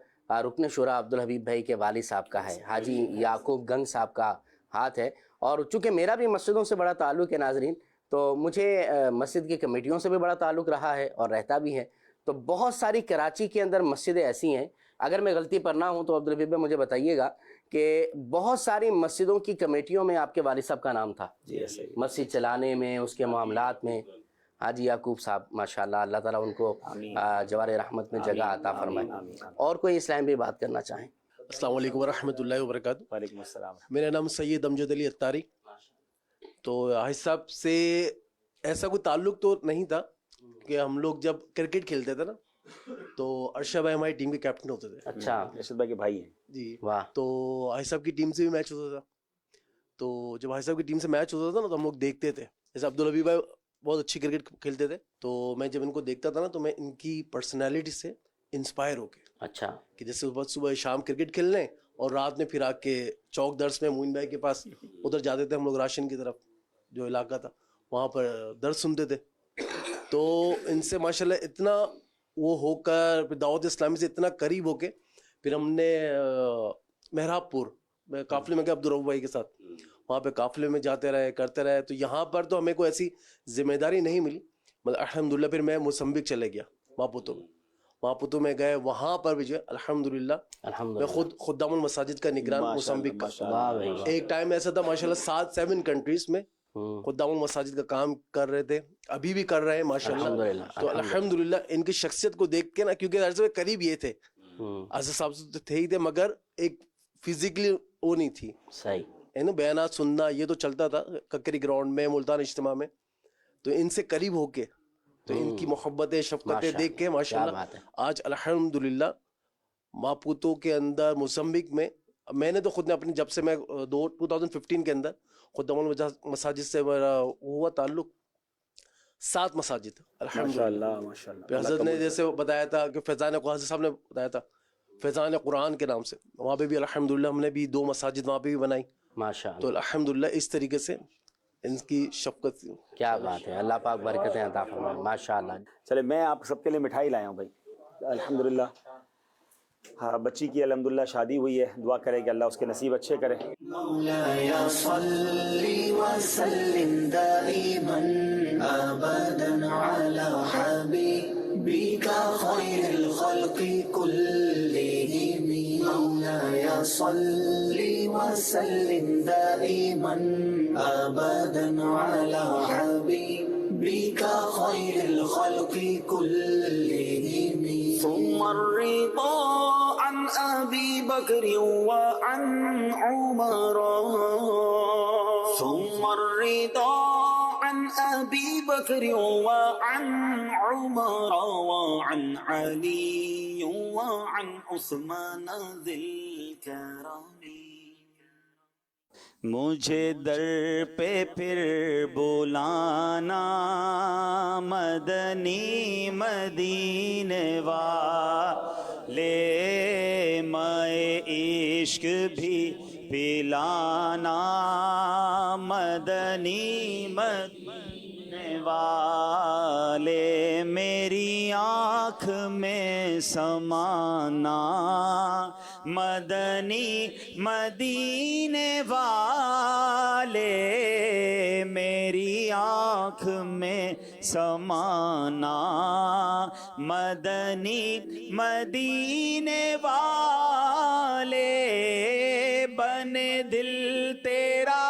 رکن شورا عبدالحبیب بھائی کے والد صاحب کا ہے, حاجی یعقوب گنگ صاحب کا ہاتھ ہے. اور چونکہ میرا بھی مسجدوں سے بڑا تعلق ہے ناظرین, تو مجھے مسجد کی کمیٹیوں سے بھی بڑا تعلق رہا ہے اور رہتا بھی ہے. تو بہت ساری کراچی کے اندر مسجدیں ایسی ہیں, اگر میں غلطی پر نہ ہوں تو عبدالحبیب بھائی مجھے بتائیے گا, کہ بہت ساری مسجدوں کی کمیٹیوں میں آپ کے والد صاحب کا نام تھا, مسجد چلانے میں, اس کے معاملات میں. حاجی یعقوب صاحب ماشاءاللہ, اللہ تعالیٰ ان کو جوار رحمت میں جگہ عطا فرمائے. اور کوئی اسلام بھی بات کرنا چاہیں؟ السلام علیکم ورحمۃ اللہ وبرکاتہ. وعلیکم السلام. میرا نام سید امجد علی اتاری. تو حاج صاحب سے ایسا کوئی تعلق تو نہیں تھا, کہ ہم لوگ جب کرکٹ کھیلتے تھے نا تو ارشد بھائی ہماری ٹیم کے کیپٹن ہوتے تھے. اچھا, ارشد بھائی کے بھائی ہیں جی. واہ. تو حاج صاحب کی ٹیم سے بھی میچ ہوتا تھا. تو جب حاج صاحب کی ٹیم سے میچ ہوتا تھا نا تو ہم لوگ دیکھتے تھے. جیسے عبدالحبیب بھائی بہت اچھی کرکٹ کھیلتے تھے, تو میں جب ان کو دیکھتا تھا نا تو میں ان کی پرسنالٹی سے انسپائر ہو کے, اچھا, کہ جیسے صبح شام کرکٹ کھیلنے اور رات میں پھر آ کے چوک درس میں موین بھائی کے پاس ادھر جاتے تھے ہم لوگ, راشن کی طرف جو علاقہ تھا وہاں پر درس سنتے تھے. تو ان سے ماشاءاللہ اتنا وہ ہو کر پھر دعوت اسلامی سے اتنا قریب ہو کے پھر ہم نے محراب پور میں قافلے میں گئے عبدالرؤف بھائی کے ساتھ, وہاں پہ قافلے میں جاتے رہے کرتے رہے. تو یہاں پر تو ہمیں کوئی ایسی ذمہ داری نہیں ملی, مطلب الحمدللہ. پھر میں موسمبک چلے گیا, ماپوتو میں گئے, وہاں پر بھی جو ہے الحمدللہ میں خود خدام المساجد کا نگران موسمبک کا. ایک ٹائم ایسا تھا ماشاءاللہ 7 کنٹریز میں خدام المساجد کا کام کر رہے تھے, ابھی بھی کر رہے ہیں ماشاءاللہ. تو الحمدللہ ان کی شخصیت کو دیکھ کے نا, کیونکہ عرض قریب یہ تھے, عرض صاحب سے تھے ہی تھے, مگر ایک فزیکلی وہ نہیں تھی. صحیح ہے نا, بیانات سننا یہ تو چلتا تھا ککری گراؤنڈ میں, ملتان اجتماع میں. تو ان سے قریب ہو کے, تو ان کی محبتیں شفقتیں دیکھ کے ماشاءاللہ آج الحمدللہ ماپوتو کے اندر موسمبک میں نے تو خود نے اپنی, جب سے میں 2015 کے اندر خدام المساجد سے میرا ہوا تعلق 7 مساجد ماشاءاللہ ماشاءاللہ. حضرت نے جیسے بتایا تھا کہ فیضان قرآن, حضرت صاحب نے بتایا تھا فیضان قرآن کے نام سے, وہاں پہ بھی الحمدللہ ہم نے بھی 2 مساجد وہاں پہ بھی بنائی ماشاءاللہ. تو الحمدللہ اس طریقے سے ان کی شفقت. کیا بات ہے, اللہ پاک برکتیں عطا فرمائے ماشاءاللہ. چلے میں آپ سب کے لیے مٹھائی لایا ہوں بھائی الحمدللہ. ہاں, بچی کی الحمدللہ شادی ہوئی ہے, دعا کرے کہ اللہ اس کے نصیب اچھے کرے. مولاي صل وسلم دائما ابدا على حبيبك خير الخلق كلهم. مولاي صل وسلم دائما ابدا على حبيبك خير الخلق كلهم. ثم الرضا عن أبي بكر وعن عمر. ثم الرضا عن أبي بكر وعن عمر وعن علي وعن عثمان ذي الكرم. مجھے در پہ پھر بلانا مدنی مدینے والے, مائے عشق بھی پلانا مدنی مدینے والے, میری آنکھ میں سمانا مدنی مدینے والے, میری آنکھ میں سمانا مدنی مدینے والے. بنے دل تیرا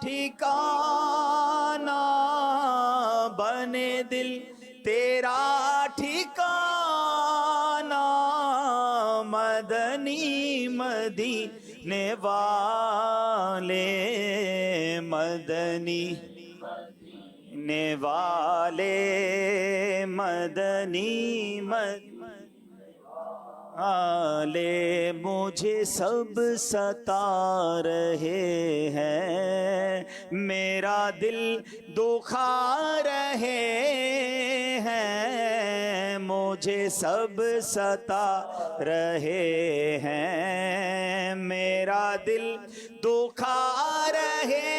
ٹھکانا, بنے دل تیرا ٹھکانا مدنی مدینے والے, مدنی والے, مدنی والے. مجھے سب ستا رہے ہیں, میرا دل دکھا رہے ہیں, مجھے سب ستا رہے ہیں, میرا دل دکھا رہے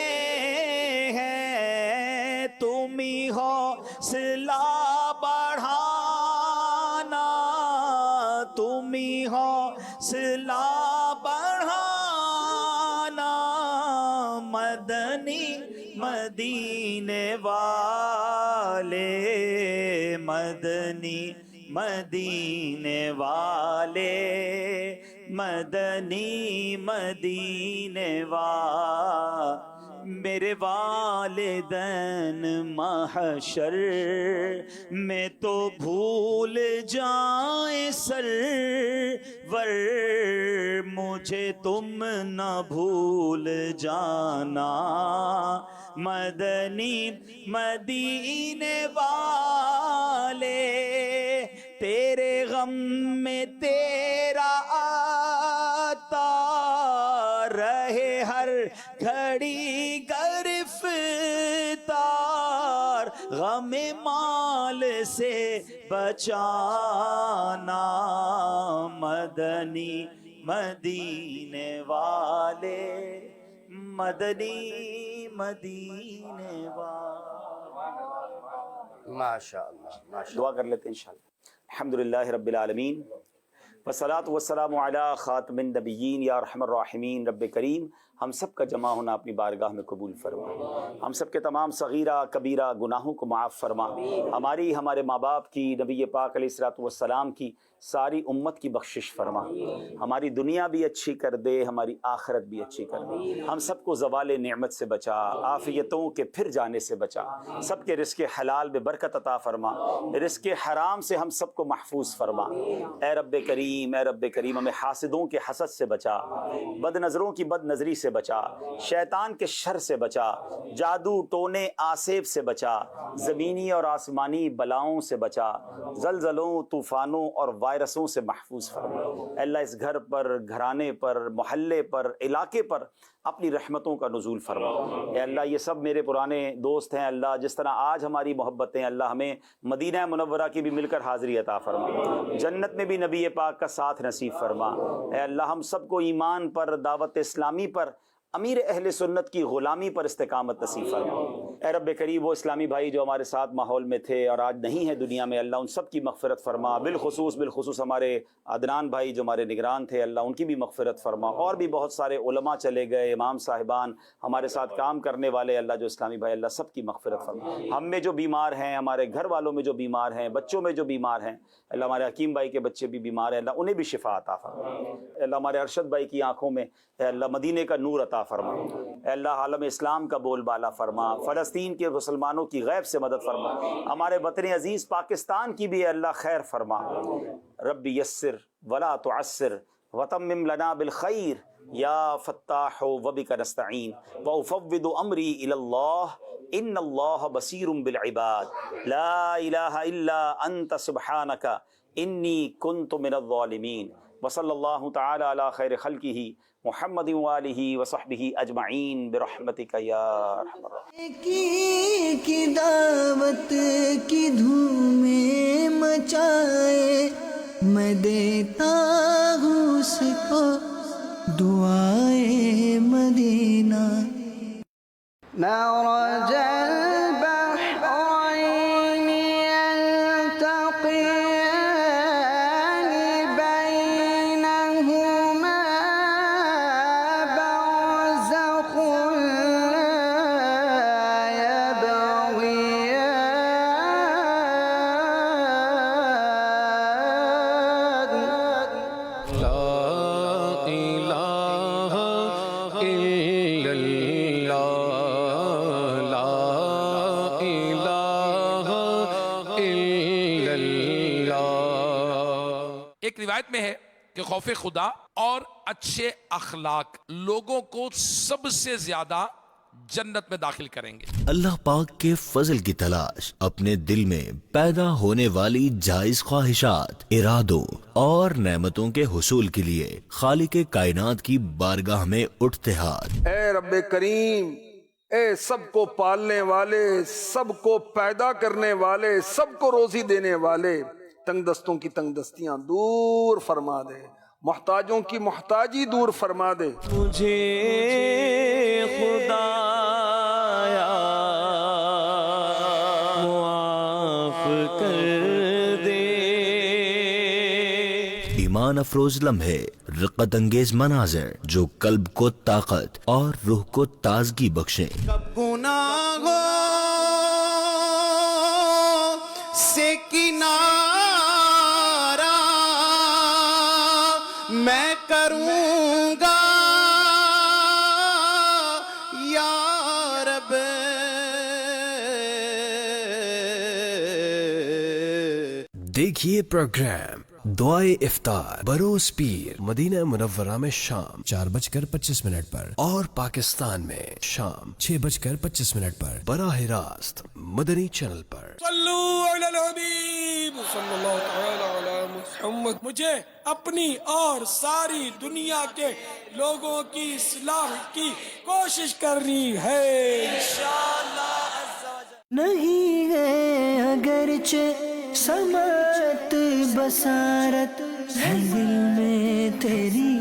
ہیں. تم ہی حوصلہ بڑھانا, تم ہی حوصلہ بڑھانا مدنی مدینے والے, مدنی مدینے والے مدنی مدینے والے میرے والدین محشر میں تو بھول جائیں سرور مجھے تم نہ بھول جانا مدنی مدینے والے تیرے غم میں تیرا آتا رہے ہر گھڑی گرفتار غم مال سے بچانا مدنی مدینے والے مدنی مدینے والے ماشاءاللہ دعا کر لیتے ہیں انشاءاللہ. الحمدللہ رب العالمین والصلاة والسلام علی خاتم النبیین یا ارحم الراحمین. رب کریم ہم سب کا جمع ہونا اپنی بارگاہ میں قبول فرما. ہم سب کے تمام صغیرہ کبیرہ گناہوں کو معاف فرما. ہماری ہمارے ماں باپ کی نبی پاک علیہ الصلوۃ والسلام کی ساری امت کی بخشش فرما. ہماری دنیا بھی اچھی کر دے ہماری آخرت بھی اچھی کر دے. ہم سب کو زوال نعمت سے بچا عافیتوں کے پھر جانے سے بچا. سب کے رزق حلال میں برکت عطا فرما. رزق حرام سے ہم سب کو محفوظ فرما. اے رب کریم ہمیں حاسدوں کے حسد سے بچا. بد نظروں کی بد نظری سے بچا. شیطان کے شر سے بچا. جادو ٹونے آسیب سے بچا. زمینی اور آسمانی بلاؤں سے بچا. زلزلوں طوفانوں اور وائرسوں سے محفوظ فرما. اللہ اس گھر پر گھرانے پر محلے پر علاقے پر اپنی رحمتوں کا نزول فرما. اے اللہ یہ سب میرے پرانے دوست ہیں اللہ جس طرح آج ہماری محبتیں اللہ ہمیں مدینہ منورہ کی بھی مل کر حاضری عطا فرما. جنت میں بھی نبی پاک کا ساتھ نصیب فرما. اے اللہ ہم سب کو ایمان پر دعوت اسلامی پر امیر اہل سنت کی غلامی پر استقامت نصیب فرما. اے رب کریم وہ اسلامی بھائی جو ہمارے ساتھ ماحول میں تھے اور آج نہیں ہے دنیا میں اللہ ان سب کی مغفرت فرما. بالخصوص ہمارے عدنان بھائی جو ہمارے نگران تھے اللہ ان کی بھی مغفرت فرما. اور بھی بہت سارے علماء چلے گئے امام صاحبان ہمارے ساتھ کام کرنے والے اللہ جو اسلامی بھائی اللہ سب کی مغفرت فرما. ہم میں جو بیمار ہیں ہمارے گھر والوں میں جو بیمار ہیں بچوں میں جو بیمار ہیں اللہ ہمارے حکیم بھائی کے بچے بھی بیمار ہیں اللہ انہیں بھی شفا عطا فرما. اللہ ہمارے ارشد بھائی کی آنکھوں میں اے اللہ مدینے کا نور عطا فرما. اے اللہ عالم اسلام کا بول بالا فرما. فلسطین کے مسلمانوں کی غیب سے مدد فرما. ہمارے وطن عزیز پاکستان کی بھی اے اللہ خیر فرما. رب یسر ولا تعسر وتمم لنا بالخیر یا فتاح وبک نستعین وافوض امری الی اللہ ان اللہ بصیر بالعباد لا الہ الا انت سبحانک انی کنت من الظالمین. وصلی اللہ تعالی علی خیر خلقہ محمد وآلہ وصحبہ اجمعین برحمتک یا ارحم الراحمین. کی دعوت کی دھومیں مچائے میں دیتا ہوں اس کو دعائے مدینہ. مرج البحرین یلتقیان بینہما برزخ لا يبغيان. لا إله إلا الله لا إله إلا الله. ایک روایت میں ہے کہ خوف خدا اور اچھے اخلاق لوگوں کو سب سے زیادہ جنت میں داخل کریں گے. اللہ پاک کے فضل کی تلاش اپنے دل میں پیدا ہونے والی جائز خواہشات ارادوں اور نعمتوں کے حصول کے لیے خالق کائنات کی بارگاہ میں اٹھتے ہاتھ. اے رب کریم اے سب کو پالنے والے سب کو پیدا کرنے والے سب کو روزی دینے والے تنگ دستوں کی تنگ دستیاں دور فرما دے. محتاجوں کی محتاجی دور فرما دے. مجھے خدایا معاف کر دے. ایمان افروز لمحے رقت انگیز مناظر جو قلب کو طاقت اور روح کو تازگی بخشیں. گناہوں سے کنارہ کروں گا یا رب دیکھیے پروگرام دعائے افطار بروز پیر مدینہ منورہ میں شام 4:25 پر اور پاکستان میں شام 6:25 پر براہ راست مدنی چینل پر. صلو علی الحبیب صلی اللہ تعالی علی محمد. مجھے اپنی اور ساری دنیا کے لوگوں کی اصلاح کی کوشش کرنی ہے انشاءاللہ. نہیں ہے اگرچہ سماعت بصارت ہے دل میں تیری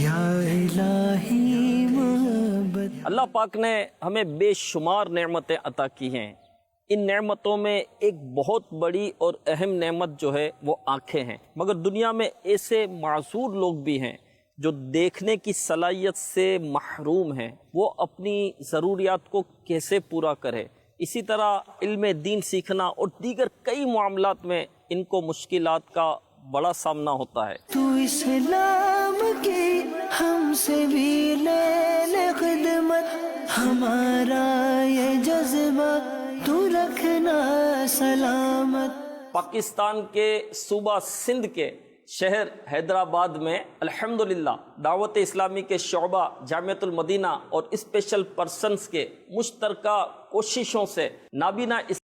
یا الہی محبت. اللہ پاک نے ہمیں بے شمار نعمتیں عطا کی ہیں. ان نعمتوں میں ایک بہت بڑی اور اہم نعمت جو ہے وہ آنکھیں ہیں. مگر دنیا میں ایسے معذور لوگ بھی ہیں جو دیکھنے کی صلاحیت سے محروم ہیں. وہ اپنی ضروریات کو کیسے پورا کرے؟ اسی طرح علم دین سیکھنا اور دیگر کئی معاملات میں ان کو مشکلات کا بڑا سامنا ہوتا ہے. تو اسلام کی ہم سے بھی لے لے خدمت، ہمارا یہ جذبہ تو رکھنا سلامت. پاکستان کے صوبہ سندھ کے شہر حیدرآباد میں الحمدللہ دعوت اسلامی کے شعبہ جامعۃ المدینہ اور اسپیشل پرسنز کے مشترکہ کوششوں سے نابینا